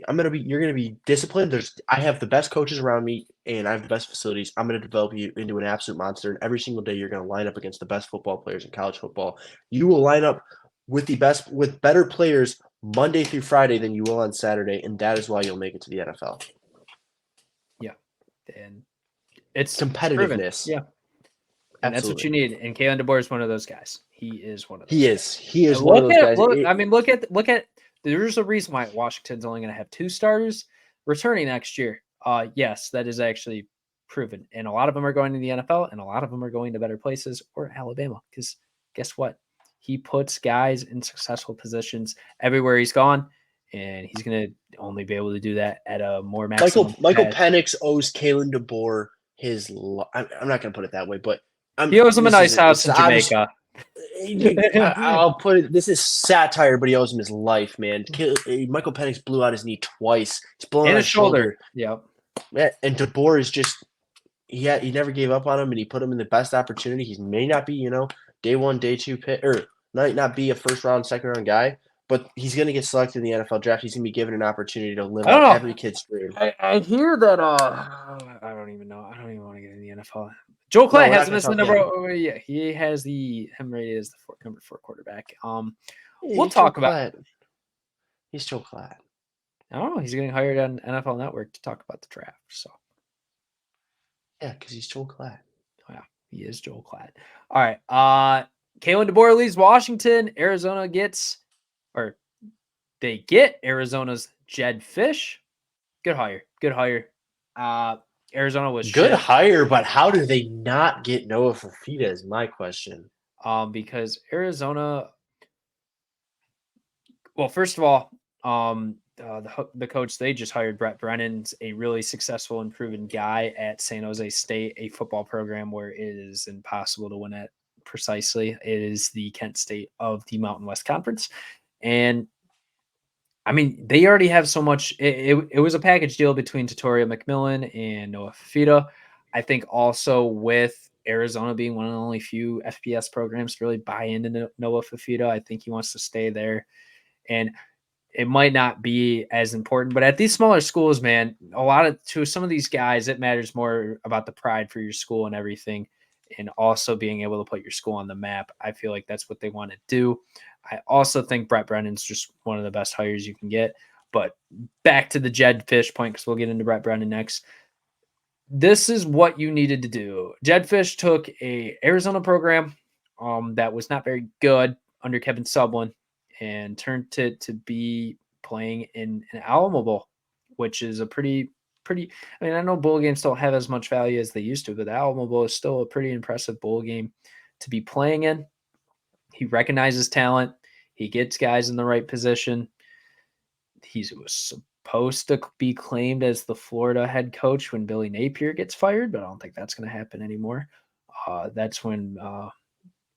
You're gonna be disciplined. I have the best coaches around me, and I have the best facilities. I'm gonna develop you into an absolute monster. And every single day, you're gonna line up against the best football players in college football. You will line up with better players Monday through Friday than you will on Saturday, and that is why you'll make it to the NFL. Yeah, and it's competitiveness. Yeah, and that's what you need. And Kalen DeBoer is one of those guys. He is one of those. He is one of those guys. Look at. There's a reason why Washington's only going to have 2 starters returning next year. Yes, that is actually proven. And a lot of them are going to the NFL, and a lot of them are going to better places or Alabama. Because guess what? He puts guys in successful positions everywhere he's gone, and he's going to only be able to do that at a more maximum. Michael Penix owes Kalen DeBoer his I'm not going to put it that way, but he owes him a nice house in Jamaica. I'll put it. This is satire, but he owes him his life, man. Michael Penix blew out his knee twice. He's blown out his shoulder. Yep. Yeah, and DeBoer is just he never gave up on him, and he put him in the best opportunity. He may not be, day 1, day 2 pick, or might not be a first round, second round guy, but he's going to get selected in the NFL draft. He's going to be given an opportunity to live out every kid's dream. I hear that. I don't even know. I don't even want to get in the NFL. Joel Klatt has him as the number. Yeah, he has him rated as the number 4 quarterback. We'll talk about. He's Joel Klatt. Oh, he's getting hired on NFL Network to talk about the draft. So Yeah, because he's Joel Klatt. Yeah, he is Joel Klatt. All right. Kalen DeBoer leaves Washington. Arizona gets, or they get Arizona's Jed Fish. Good hire. Good hire. Arizona was Good shit. hire, but how do they not get Noah Fafita is my question. Because Arizona. Well, first of all, the coach they just hired, Brett Brennan's a really successful and proven guy at San Jose State, a football program where it is impossible to win at precisely. It is the Kent State of the Mountain West Conference. And I mean, they already have so much. It was a package deal between Tatoria McMillan and Noah Fafita. I think also with Arizona being one of the only few FBS programs to really buy into Noah Fafita, I think he wants to stay there. And it might not be as important, but at these smaller schools, man, to some of these guys, it matters more about the pride for your school and everything, and also being able to put your school on the map. I feel like that's what they want to do. I also think Brett Brennan's just one of the best hires you can get. But back to the Jed Fish point, because we'll get into Brett Brennan next. This is what you needed to do. Jed Fish took a Arizona program that was not very good under Kevin Sublin and turned to be playing in an Alamo Bowl, which is a pretty. I mean, I know bowl games don't have as much value as they used to, but the Alamo Bowl is still a pretty impressive bowl game to be playing in. He recognizes talent. He gets guys in the right position. He was supposed to be claimed as the Florida head coach when Billy Napier gets fired, but I don't think that's going to happen anymore. That's when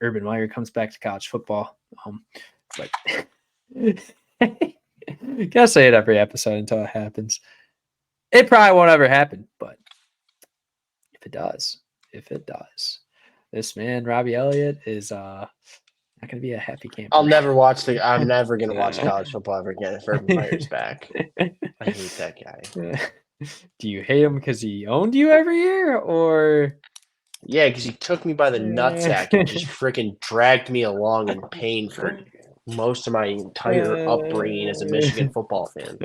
Urban Meyer comes back to college football. But gotta say it every episode until it happens. It probably won't ever happen, but if it does, this man Robby Elliott is not going to be a happy camper. I'm never gonna watch college football ever again if Urban Meyer's back. I hate that guy. Do you hate him because he owned you every year, or? Yeah, because he took me by the nutsack and just freaking dragged me along in pain for most of my entire upbringing as a Michigan football fan.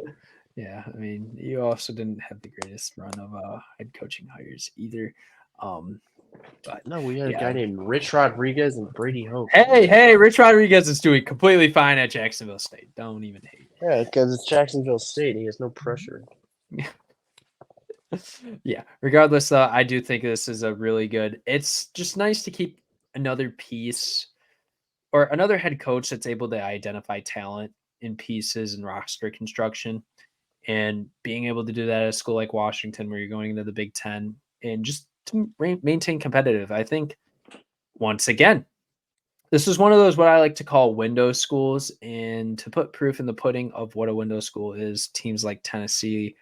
Yeah, I mean, you also didn't have the greatest run of head coaching hires either. But no, we had a guy named Rich Rodriguez and Brady Hoke. Hey, Rich Rodriguez is doing completely fine at Jacksonville State. Don't even hate. Yeah, because it's Jacksonville State. He has no pressure. Yeah. Regardless, I do think this is a really good. It's just nice to keep another piece or another head coach that's able to identify talent in pieces and roster construction, and being able to do that at a school like Washington, where you're going into the Big Ten, and just to maintain competitive. I think once again, this is one of those what I like to call window schools, and to put proof in the pudding of what a window school is, teams like Tennessee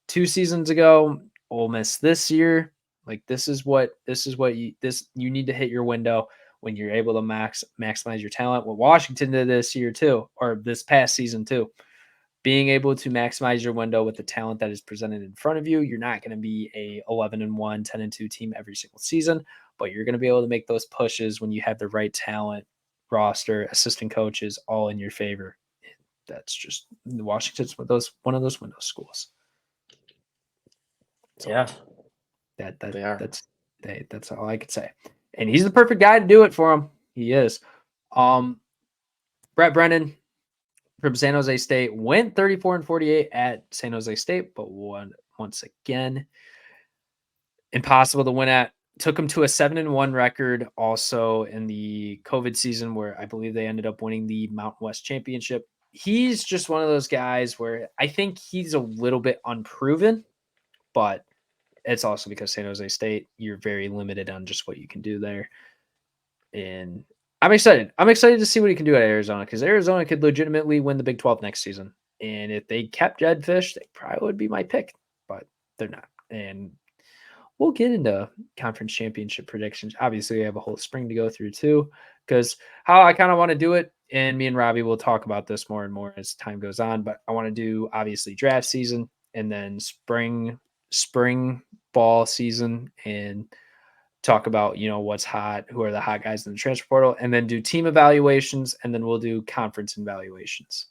2 seasons ago, Ole Miss this year, like this is what you need to hit your window when you're able to maximize your talent. What Washington did this year too, or this past season too, being able to maximize your window with the talent that is presented in front of you. You're not going to be a 11-1, 10-2 team every single season, but you're going to be able to make those pushes when you have the right talent, roster, assistant coaches, all in your favor. That's just Washington's one of those window schools. So yeah, that's all I could say. And he's the perfect guy to do it for him. He is. Brett Brennan from San Jose State went 34-48 at San Jose State, but won once again. Impossible to win at. Took him to a 7-1 record also in the COVID season, where I believe they ended up winning the Mountain West Championship. He's just one of those guys where I think he's a little bit unproven, but it's also because San Jose State, you're very limited on just what you can do there. And I'm excited. I'm excited to see what he can do at Arizona, because Arizona could legitimately win the Big 12 next season. And if they kept Jed Fish, they probably would be my pick, but they're not. And we'll get into conference championship predictions. Obviously, we have a whole spring to go through too, because how I kind of want to do it, and me and Robby will talk about this more and more as time goes on, but I want to do obviously draft season and then spring ball season, and talk about, what's hot, who are the hot guys in the transfer portal, and then do team evaluations, and then we'll do conference evaluations.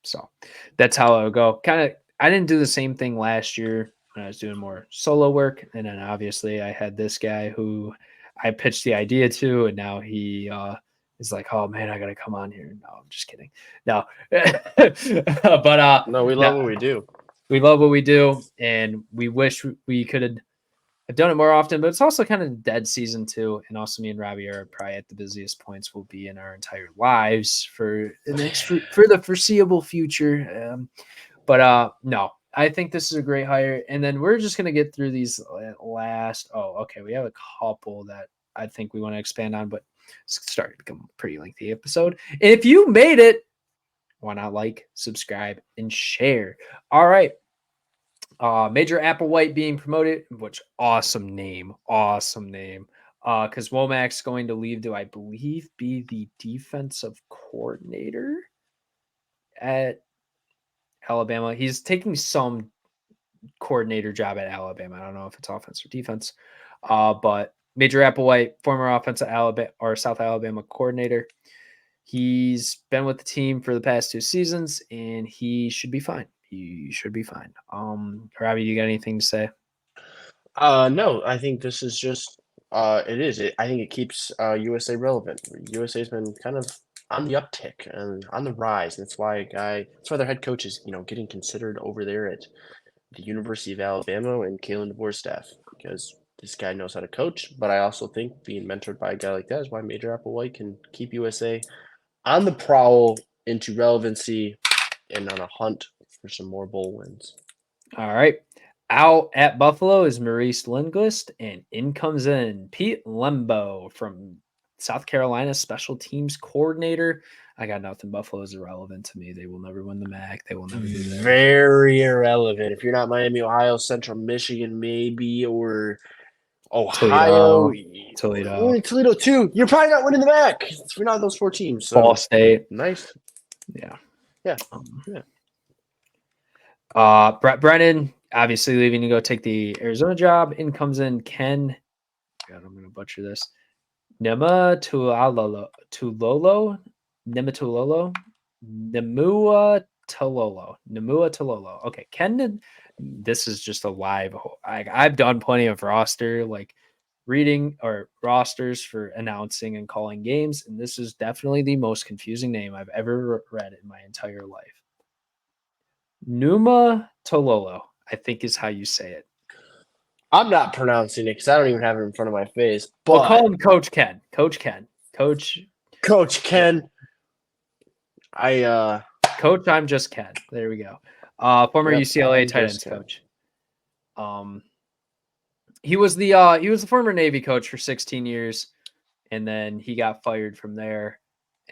So that's how it'll go. I didn't do the same thing last year when I was doing more solo work. And then obviously I had this guy who I pitched the idea to, and now he is like, oh man, I gotta come on here. No, I'm just kidding. No. But No, we love what we do. we love what we do, and we wish we could have done it more often, but it's also kind of dead season too. And also me and Robby are probably at the busiest points we'll be in our entire lives for the foreseeable future. But no, I think this is a great hire. And then we're just going to get through these last. Oh, okay. We have a couple that I think we want to expand on, but it's starting to become a pretty lengthy episode. And if you made it, why not like, subscribe, and share? All right. Major Applewhite being promoted, which awesome name. Because Womack's going to leave to, I believe, be the defensive coordinator at Alabama. He's taking some coordinator job at Alabama. I don't know if it's offense or defense. But Major Applewhite, former offensive Alabama or South Alabama coordinator. He's been with the team for the past 2 seasons, and he should be fine. Robby, you got anything to say? No, I think this is just it is. I think it keeps USA relevant. USA's been kind of on the uptick and on the rise. And that's why their head coach is, getting considered over there at the University of Alabama and Kalen DeBoer's staff, because this guy knows how to coach. But I also think being mentored by a guy like that is why Major Applewhite can keep USA on the prowl into relevancy and on a hunt for some more bowl wins. All right. Out at Buffalo is Maurice Lindquist, and in comes in Pete Lembo from South Carolina, special teams coordinator. I got nothing. Buffalo is irrelevant to me. They will never win the MAC. They will never do that. Very irrelevant. If you're not Miami, Ohio, Central Michigan, maybe, or Ohio, Toledo too. You're probably not winning the MAC if you're not those 4 teams. So. Ball State, nice. Yeah. Yeah. Brett Brennan obviously leaving to go take the Arizona job. In comes in Ken. God, I'm gonna butcher this. Nemua Talolo. Okay, Ken. This is just a live. I've done plenty of roster reading or rosters for announcing and calling games, and this is definitely the most confusing name I've ever read in my entire life. Numa Tololo, I think is how you say it. I'm not pronouncing it because I don't even have it in front of my face. But we'll call him Coach Ken. Coach Ken. Coach Ken. Coach, I'm just Ken. There we go. Former UCLA tight ends coach. He was the former Navy coach for 16 years, and then he got fired from there.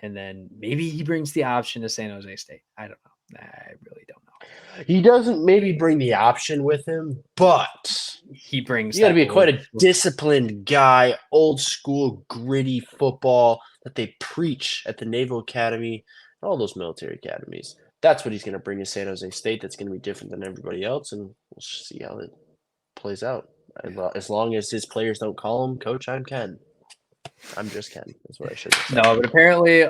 And then maybe he brings the option to San Jose State. I don't know. I really don't know. He doesn't maybe bring the option with him, but he brings. You got to be quite a disciplined guy, old school, gritty football that they preach at the Naval Academy, all those military academies. That's what he's going to bring to San Jose State. That's going to be different than everybody else, and we'll see how it plays out. As long as his players don't call him Coach, I'm Ken. I'm just Ken. That's what I should say. No, but apparently,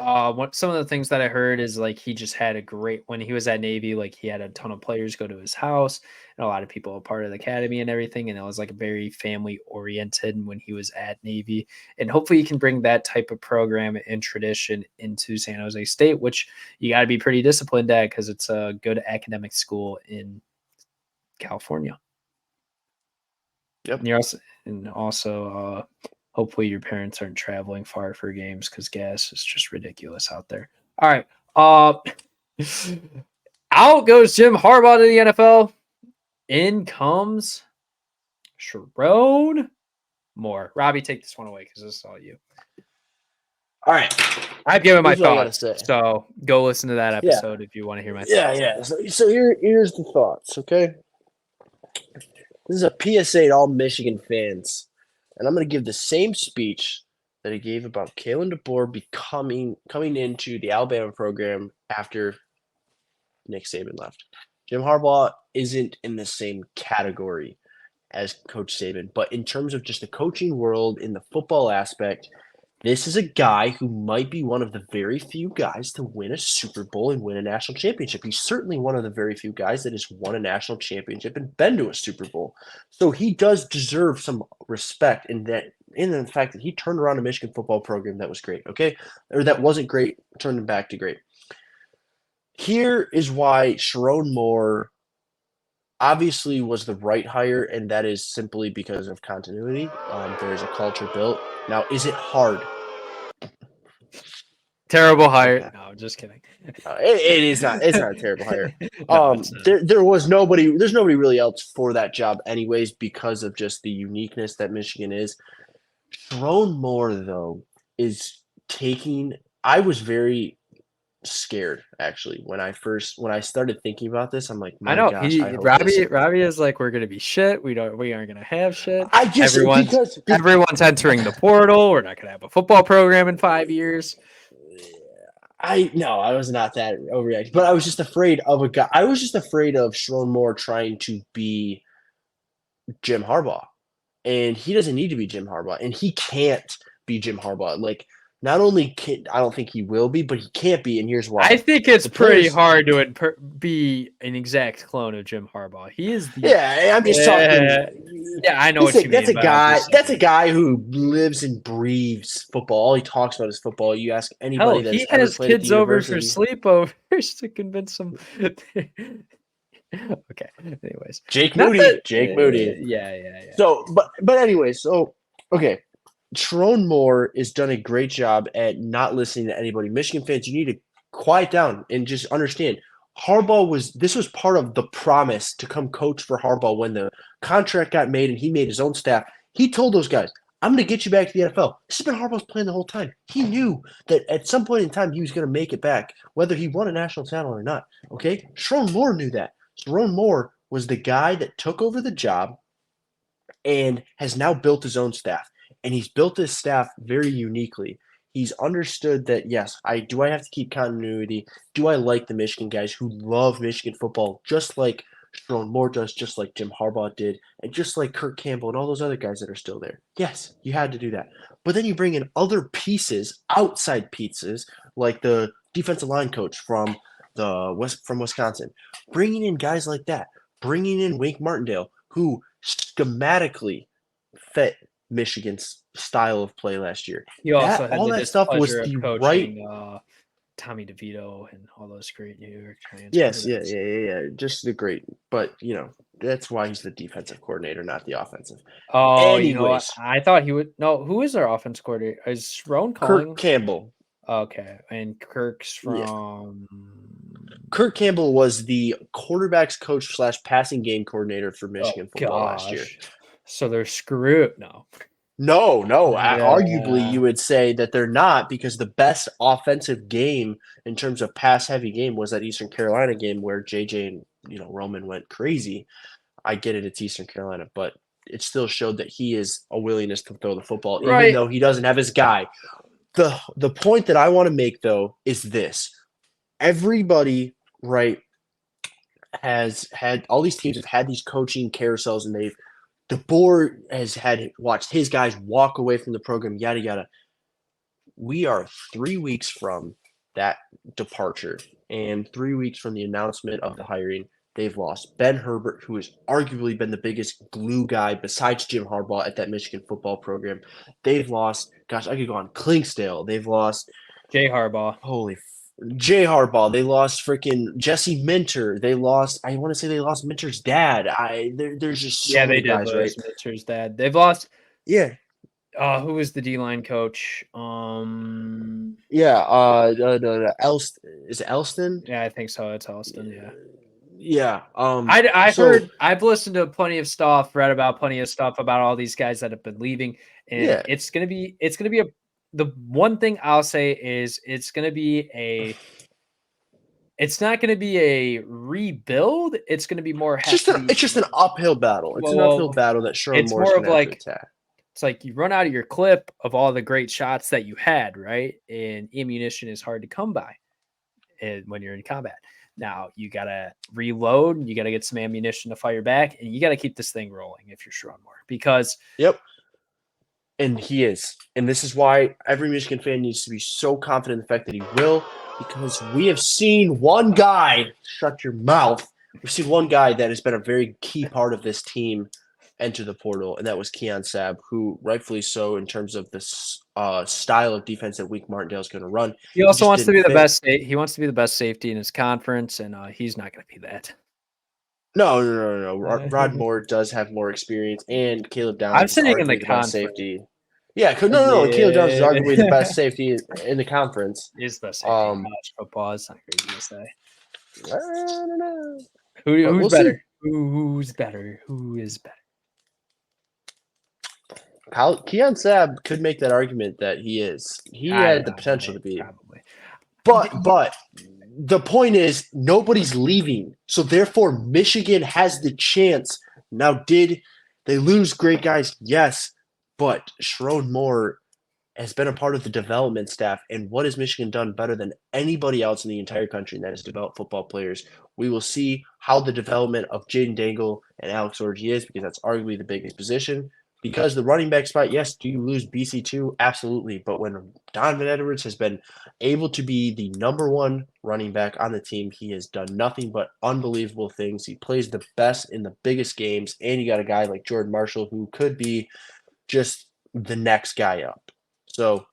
some of the things that I heard is he just had a great when he was at Navy. He had a ton of players go to his house, and a lot of people a part of the academy and everything. And it was very family oriented when he was at Navy. And hopefully, you can bring that type of program and tradition into San Jose State, which you got to be pretty disciplined at because it's a good academic school in California. Yep. And also. Hopefully your parents aren't traveling far for games because gas is just ridiculous out there. All right. Out goes Jim Harbaugh to the NFL. In comes Sherrone Moore. Robby, take this one away because this is all you. All right. I've given my thoughts. So go listen to that episode if you want to hear my thoughts. Yeah. So here's the thoughts, okay? This is a PSA to all Michigan fans. And I'm going to give the same speech that I gave about Kalen DeBoer coming into the Alabama program after Nick Saban left. Jim Harbaugh isn't in the same category as Coach Saban, but in terms of just the coaching world, in the football aspect, This is a guy who might be one of the very few guys to win a Super Bowl and win a national championship. He's certainly one of the very few guys that has won a national championship and been to a Super Bowl. So he does deserve some respect in the fact that he turned around a Michigan football program that was great, okay? Or that wasn't great, turned it back to great. Here is why Sharon Moore obviously was the right hire, and that is simply because of continuity. There is a culture built. Now, is it hard? Terrible hire. Okay. No, just kidding. It is not. It's not a terrible hire. No, it's not. There was nobody. There's nobody really else for that job, anyways, because of just the uniqueness that Michigan is. Sharon Moore, though, is taking. I was very scared actually when I started thinking about this. I'm like, I know gosh, Robby is like, we're gonna be shit. We aren't gonna have shit. I just Everyone's entering the portal. We're not gonna have a football program in 5 years. I was not that overreacting, but I was just afraid of a guy. I was just afraid of Sharon Moore trying to be Jim Harbaugh, and he doesn't need to be Jim Harbaugh, and he can't be Jim Harbaugh. Like, not only I don't think he will be, but he can't be, and here's why. I think it's pretty hard to be an exact clone of Jim Harbaugh. He is I'm just talking. Yeah, I know what you mean. That's a guy. That's a guy who lives and breathes football. All he talks about is football. You ask anybody that's he has ever played kids over for sleepovers to convince them. Okay. Anyways, Jake Moody. Yeah. So, but anyway, okay. Sharon Moore has done a great job at not listening to anybody. Michigan fans, you need to quiet down and just understand. This was part of the promise to come coach for Harbaugh when the contract got made and he made his own staff. He told those guys, I'm going to get you back to the NFL. This has been Harbaugh's plan the whole time. He knew that at some point in time he was going to make it back, whether he won a national title or not. Okay? Sharon Moore knew that. Sharon Moore was the guy that took over the job and has now built his own staff. And he's built his staff very uniquely. He's understood that, yes, I have to keep continuity. Do I like the Michigan guys who love Michigan football just like Sharon Moore does, just like Jim Harbaugh did, and just like Kirk Campbell and all those other guys that are still there? Yes, you had to do that. But then you bring in other pieces, outside pieces, like the defensive line coach from Wisconsin. Bringing in guys like that. Bringing in Wink Martindale, who schematically fit Michigan's style of play last year. He also had all that stuff was the right. Tommy DeVito and all those great New York transfers. Yes, yeah. Just the great, but that's why he's the defensive coordinator, not the offensive. Oh, anyways, you know what? I thought he would. No, who is our offense coordinator? Is Sharon calling? Kirk Campbell. Okay, and Kirk's from. Yeah. Kirk Campbell was the quarterbacks coach / passing game coordinator for Michigan football last year. So they're screwed. No. Yeah. Arguably, you would say that they're not, because the best offensive game in terms of pass-heavy game was that Eastern Carolina game where JJ and Roman went crazy. I get it; it's Eastern Carolina, but it still showed that he is a willingness to throw the football, even though he doesn't have his guy. The point that I want to make, though, is this: everybody, has had all these teams have had these coaching carousels, and the board has watched his guys walk away from the program, yada, yada. We are 3 weeks from that departure and 3 weeks from the announcement of the hiring. They've lost Ben Herbert, who has arguably been the biggest glue guy besides Jim Harbaugh at that Michigan football program. They've lost, gosh, I could go on, Klingsdale. They've lost Jay Harbaugh. Jay Harbaugh. They lost freaking Jesse Minter. I want to say they lost Minter's dad. There's just so many guys, right? Minter's dad. They've lost. Yeah. Who was the D-line coach? No, is it Elston? Yeah, I think so. It's Elston. Yeah. Yeah. I've listened to plenty of stuff, read about plenty of stuff about all these guys that have been leaving, and it's gonna be the one thing I'll say is it's not going to be a rebuild. It's going to be more. It's just an uphill battle. It's an uphill battle that Sharon Moore's going to have to attack. It's like you run out of your clip of all the great shots that you had, right? And ammunition is hard to come by when you're in combat. Now you got to reload, and you got to get some ammunition to fire back, and you got to keep this thing rolling if you're Sharon Moore, because And he is. And this is why every Michigan fan needs to be so confident in the fact that he will, because we have seen one guy, shut your mouth, we've seen one guy that has been a very key part of this team enter the portal, and that was Keon Sabb, who rightfully so in terms of this style of defense that Wink Martindale is going to run. He also just wants to didn't be the fit. best. He wants to be the best safety in his conference, and he's not going to be that. No. Rod Moore does have more experience, and Caleb Downs I'm is saying in the arguably the best conference. safety. Yeah, no. And Caleb Downs is Yeah. arguably the best safety in the conference. He's the best safety in college football. It's not crazy to say. I don't know. Who's we'll better? see. Who's better? Who is better? Keon Sabb could make that argument that he is. He had the potential to be. Probably. But the point is, nobody's leaving. So therefore, Michigan has the chance. Now, did they lose great guys? Yes. But Sherrone Moore has been a part of the development staff. And what has Michigan done better than anybody else in the entire country? And that is develop football players. We will see how the development of Jaden Dangle and Alex Orji is, because that's arguably the biggest position. Because the running back spot, yes, do you lose BC2? Absolutely. But when Donovan Edwards has been able to be the number one running back on the team, he has done nothing but unbelievable things. He plays the best in the biggest games. And you got a guy like Jordan Marshall who could be just the next guy up. So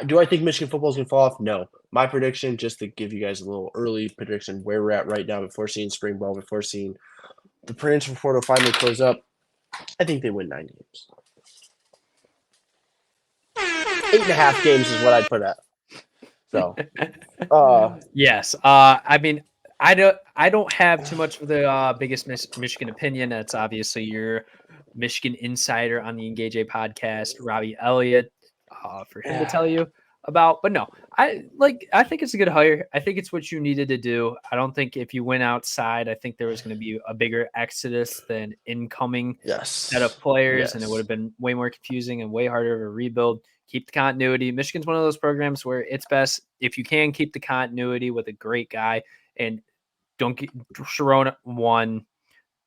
do I think Michigan football is going to fall off? No. My prediction, just to give you guys a little early prediction where we're at right now before seeing spring ball, before seeing the transfer portal finally close up, I think they win 9 games. 8.5 games is what I'd put at. So, yes. I mean, I don't have too much of the biggest Michigan opinion. That's obviously your Michigan insider on the Engage A podcast, Robby Elliott, for him to tell you about. But no, I think it's a good hire. I think it's what you needed to do. I don't think if you went outside, I think there was going to be a bigger exodus than incoming set of players, and it would have been way more confusing and way harder of a rebuild. Keep the continuity. Michigan's one of those programs where it's best if you can keep the continuity with a great guy, and don't get Sherrone won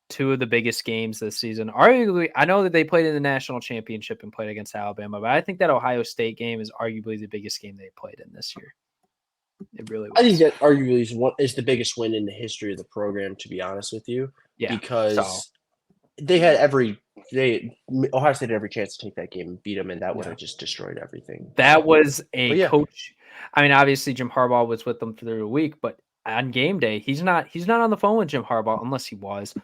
2 of the biggest games this season. Arguably, I know that they played in the national championship and played against Alabama, but I think that Ohio State game is arguably the biggest game they played in this year. It really was. I think that arguably is the biggest win in the history of the program, to be honest with you. Yeah. Because they had Ohio State had every chance to take that game and beat them, and that would have just destroyed everything. That was a coach. I mean, obviously Jim Harbaugh was with them through the week, but on game day, he's not on the phone with Jim Harbaugh unless he was,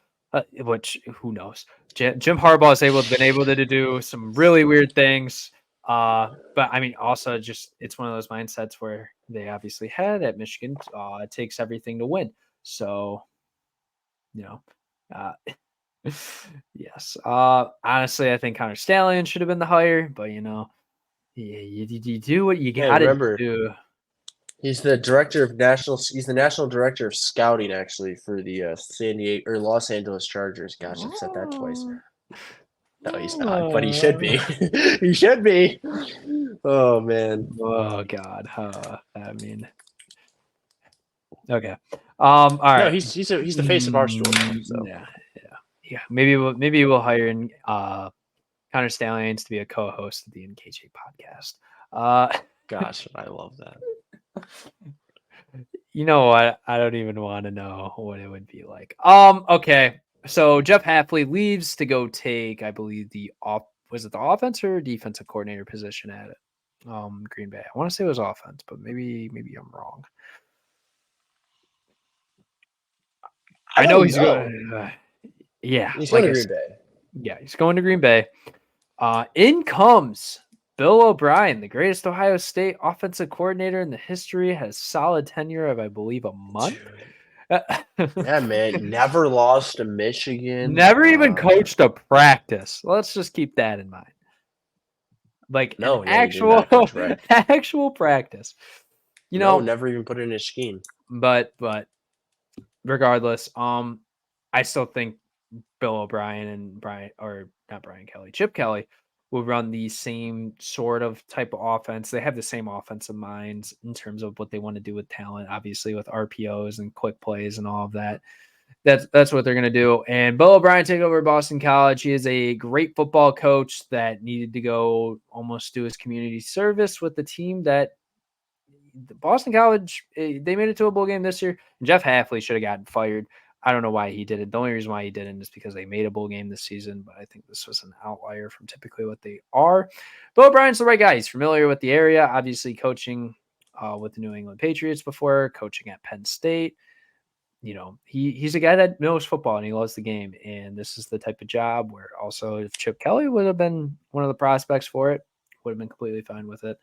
which who knows. Jim Harbaugh has been able to do some really weird things. But I mean, also just it's one of those mindsets where they obviously had at Michigan. It takes everything to win. So, yes. Honestly, I think Connor Stallion should have been the hire, but you do what you got to do. He's the director of He's the national director of scouting, actually, for the Los Angeles Chargers. Gosh, I've said that twice. No, he's not, but he should be. He should be. Oh man. Oh God. I mean. Okay. All right. No, he's the face of our story. So. Yeah. Maybe we'll hire in Connor Stallions to be a co-host of the NKJ podcast. Gosh, I love that. You know what? I don't even want to know what it would be like. Okay. So Jeff Hafley leaves to go take, I believe, was it the offense or defensive coordinator position at Green Bay? I want to say it was offense, but maybe I'm wrong. I know he's going. Yeah, he's going to Green Bay. Yeah, he's going to Green Bay. In comes Bill O'Brien, the greatest Ohio State offensive coordinator in the history, has solid tenure of, I believe, a month. Yeah, man. Never lost to Michigan. Never even coached a practice. Let's just keep that in mind. Like actual practice. Never even put it in his scheme. But regardless, I still think Bill O'Brien and Chip Kelly will run the same sort of type of offense. They have the same offensive minds in terms of what they want to do with talent, obviously with RPOs and quick plays and all of that. That's what they're going to do. And Bill O'Brien take over Boston College. He is a great football coach that needed to go almost do his community service with the team that Boston College, they made it to a bowl game this year. And Jeff Hafley should have gotten fired. I don't know why he did it. The only reason why he didn't is because they made a bowl game this season, but I think this was an outlier from typically what they are. Bill O'Brien's the right guy. He's familiar with the area, obviously coaching with the New England Patriots before, coaching at Penn State. He's a guy that knows football and he loves the game. And this is the type of job where also if Chip Kelly would have been one of the prospects for it, would have been completely fine with it.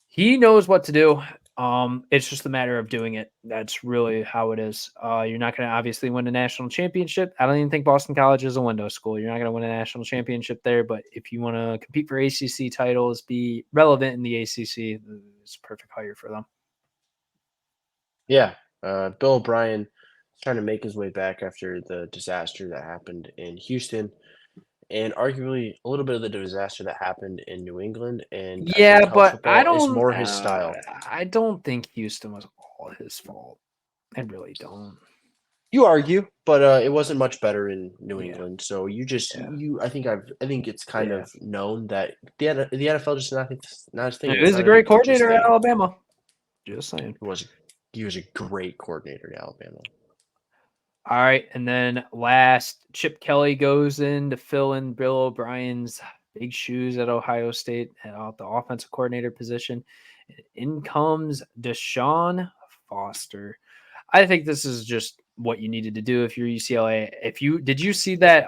He knows what to do. It's just a matter of doing it. That's really how it is. You're not going to obviously win a national championship. I don't even think Boston College is a window school. You're not going to win a national championship there. But if you want to compete for ACC titles, be relevant in the ACC, it's a perfect hire for them. Yeah. Bill O'Brien trying to make his way back after the disaster that happened in Houston and arguably a little bit of the disaster that happened in New England. And Yeah, I think but I football is don't. more his style. I don't think Houston was all his fault. I really don't. You argue, but it wasn't much better in New Yeah. England. So Yeah. I think it's kind of known that the NFL just not his thing. He was a great coordinator at Alabama. Just saying. He was a great coordinator at Alabama. All right, and then last, Chip Kelly goes in to fill in Bill O'Brien's big shoes at Ohio State at the offensive coordinator position. In comes Deshaun Foster. I think this is just what you needed to do if you're UCLA. Did you see that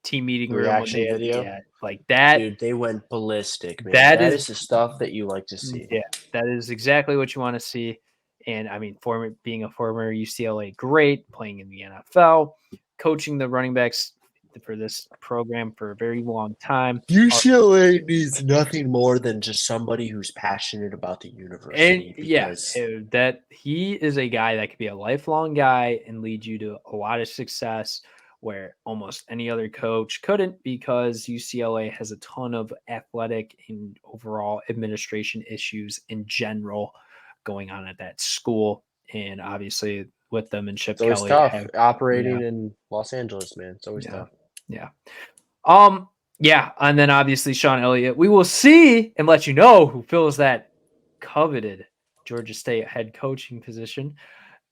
team meeting room reaction video? Yeah, like that. Dude, they went ballistic, man. That is the stuff that you like to see. Yeah, that is exactly what you want to see. And I mean, being a former UCLA great, playing in the NFL, coaching the running backs for this program for a very long time. UCLA needs nothing more than just somebody who's passionate about the university. And that he is a guy that could be a lifelong guy and lead you to a lot of success where almost any other coach couldn't, because UCLA has a ton of athletic and overall administration issues in general going on at that school. And obviously with them and Chip Kelly. It's always tough operating in Los Angeles, man. It's always tough. Yeah. Yeah. And then obviously Sean Elliott, we will see and let you know who fills that coveted Georgia State head coaching position.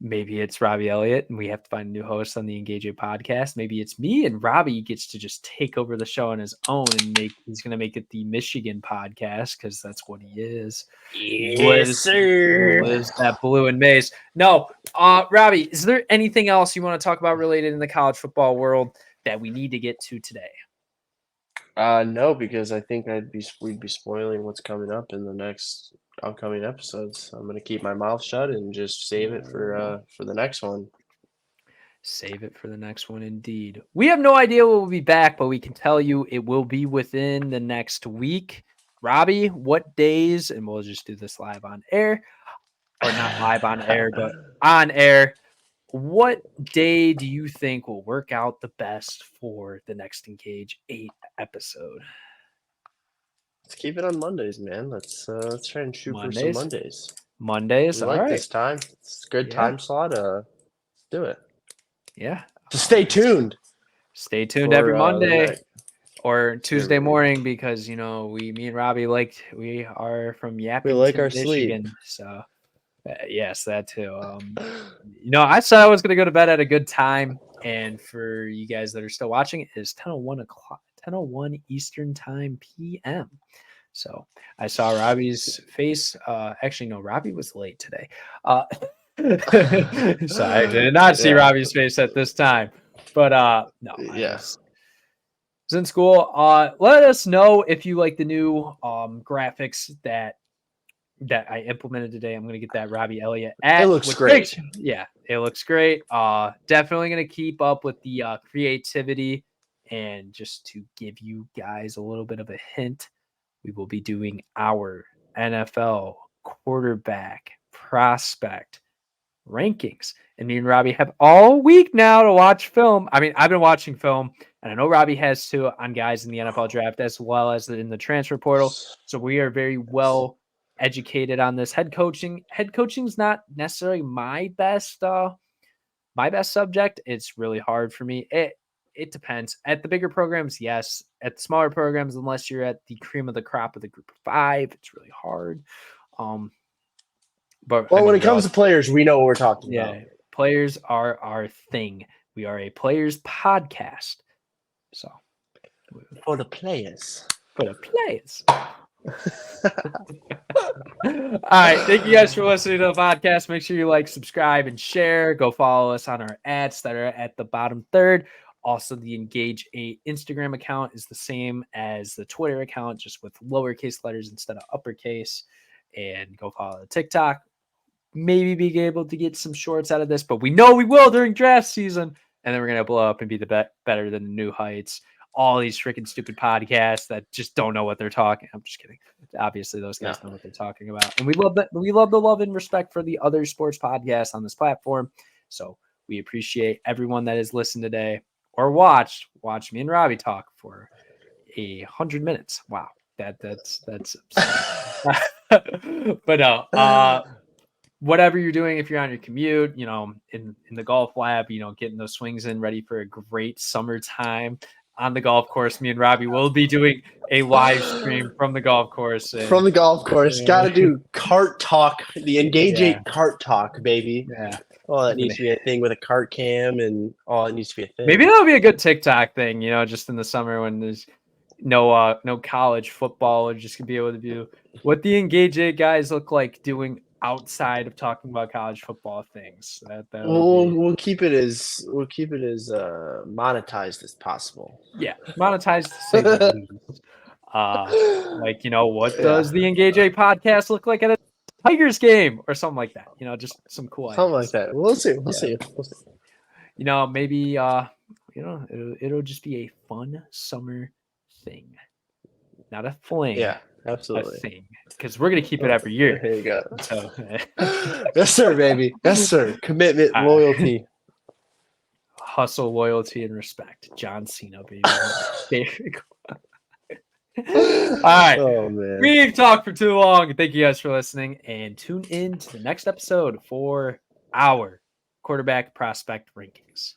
Maybe it's Robby Elliott and we have to find a new host on the Engage It podcast. Maybe it's me and Robby gets to just take over the show on his own and he's going to make it the Michigan podcast because that's what he is. Yes, sir. Lives that blue and maize. No, Robby, is there anything else you want to talk about related in the college football world that we need to get to today? No, because I think we'd be spoiling what's coming up in the next upcoming episodes. I'm gonna keep my mouth shut and just save it for the next one. Save it for the next one, indeed. We have no idea when we'll be back, but we can tell you it will be within the next week. Robby, what days? And we'll just do this live on air, or not live on air, but on air. What day do you think will work out the best for the next Engage 8 episode? Let's keep it on Mondays, man. Let's try and shoot for some Mondays. Mondays, we like this time. It's a good time slot. Let's do it. Yeah. So stay tuned. Stay tuned every Monday or Tuesday morning because me and Robby we are from Yappington, we like our Michigan, sleep. So. Yes, that too. I said I was going to go to bed at a good time, and for you guys that are still watching, it is 10:01 Eastern Time PM. So I saw Robby's face. Actually, no, Robby was late today. So I did not see Robby's face at this time. But no, yes. I was in school. Let us know if you like the new graphics that I implemented today. I'm going to get that Robby Elliott ad. It looks great. Yeah, it looks great. Definitely going to keep up with the creativity. And just to give you guys a little bit of a hint, we will be doing our NFL quarterback prospect rankings. And me and Robby have all week now to watch film. I mean, I've been watching film, and I know Robby has too, on guys in the NFL draft as well as in the transfer portal. So we are very well educated on this. Head coaching is not necessarily my best my best subject, it's really hard for me. It depends. At the bigger programs, yes. At the smaller programs, unless you're at the cream of the crop of the group of 5, it's really hard. But Well, when it comes to players, we know what we're talking about. Players are our thing. We are a players podcast. So for the players. For the players. All right. Thank you guys for listening to the podcast. Make sure you like, subscribe, and share. Go follow us on our ads that are at the bottom third. Also, the Engage a Instagram account is the same as the Twitter account, just with lowercase letters instead of uppercase. And go follow the TikTok. Maybe being able to get some shorts out of this, but we know we will during draft season. And then we're going to blow up and be the better than the New Heights. All these freaking stupid podcasts that just don't know what they're talking. I'm just kidding. Obviously, those guys know what they're talking about. And we love that. We love the love and respect for the other sports podcasts on this platform. So we appreciate everyone that has listened today or watched. Watch me and Robby talk for 100 minutes. Wow. That's but no, whatever you're doing, if you're on your commute, in the golf lab, getting those swings in ready for a great summertime on the golf course, me and Robby will be doing a live stream from the golf course. Got to do cart talk, the Engage 8 cart talk, baby. Yeah. Oh, that needs to be a thing with a cart cam and all. It needs to be a thing. Maybe that'll be a good TikTok thing, just in the summer when there's no college football. We're just gonna be able to do what the Engage 8 guys look like doing outside of talking about college football things. We'll keep it as monetized as possible. Yeah, monetized. What does the Engage 8 podcast look like at a Tigers game or something like that? Just some cool something ideas. like that. We'll see. We'll see. Maybe it'll just be a fun summer thing, not a fling. Yeah, absolutely. A thing, because we're gonna keep it every year. There you go. So, yes, sir, baby. Yes, sir. Commitment, loyalty, hustle, loyalty, and respect. John Cena, baby. All right. Oh man, we've talked for too long. Thank you guys for listening, and tune in to the next episode for our quarterback prospect rankings.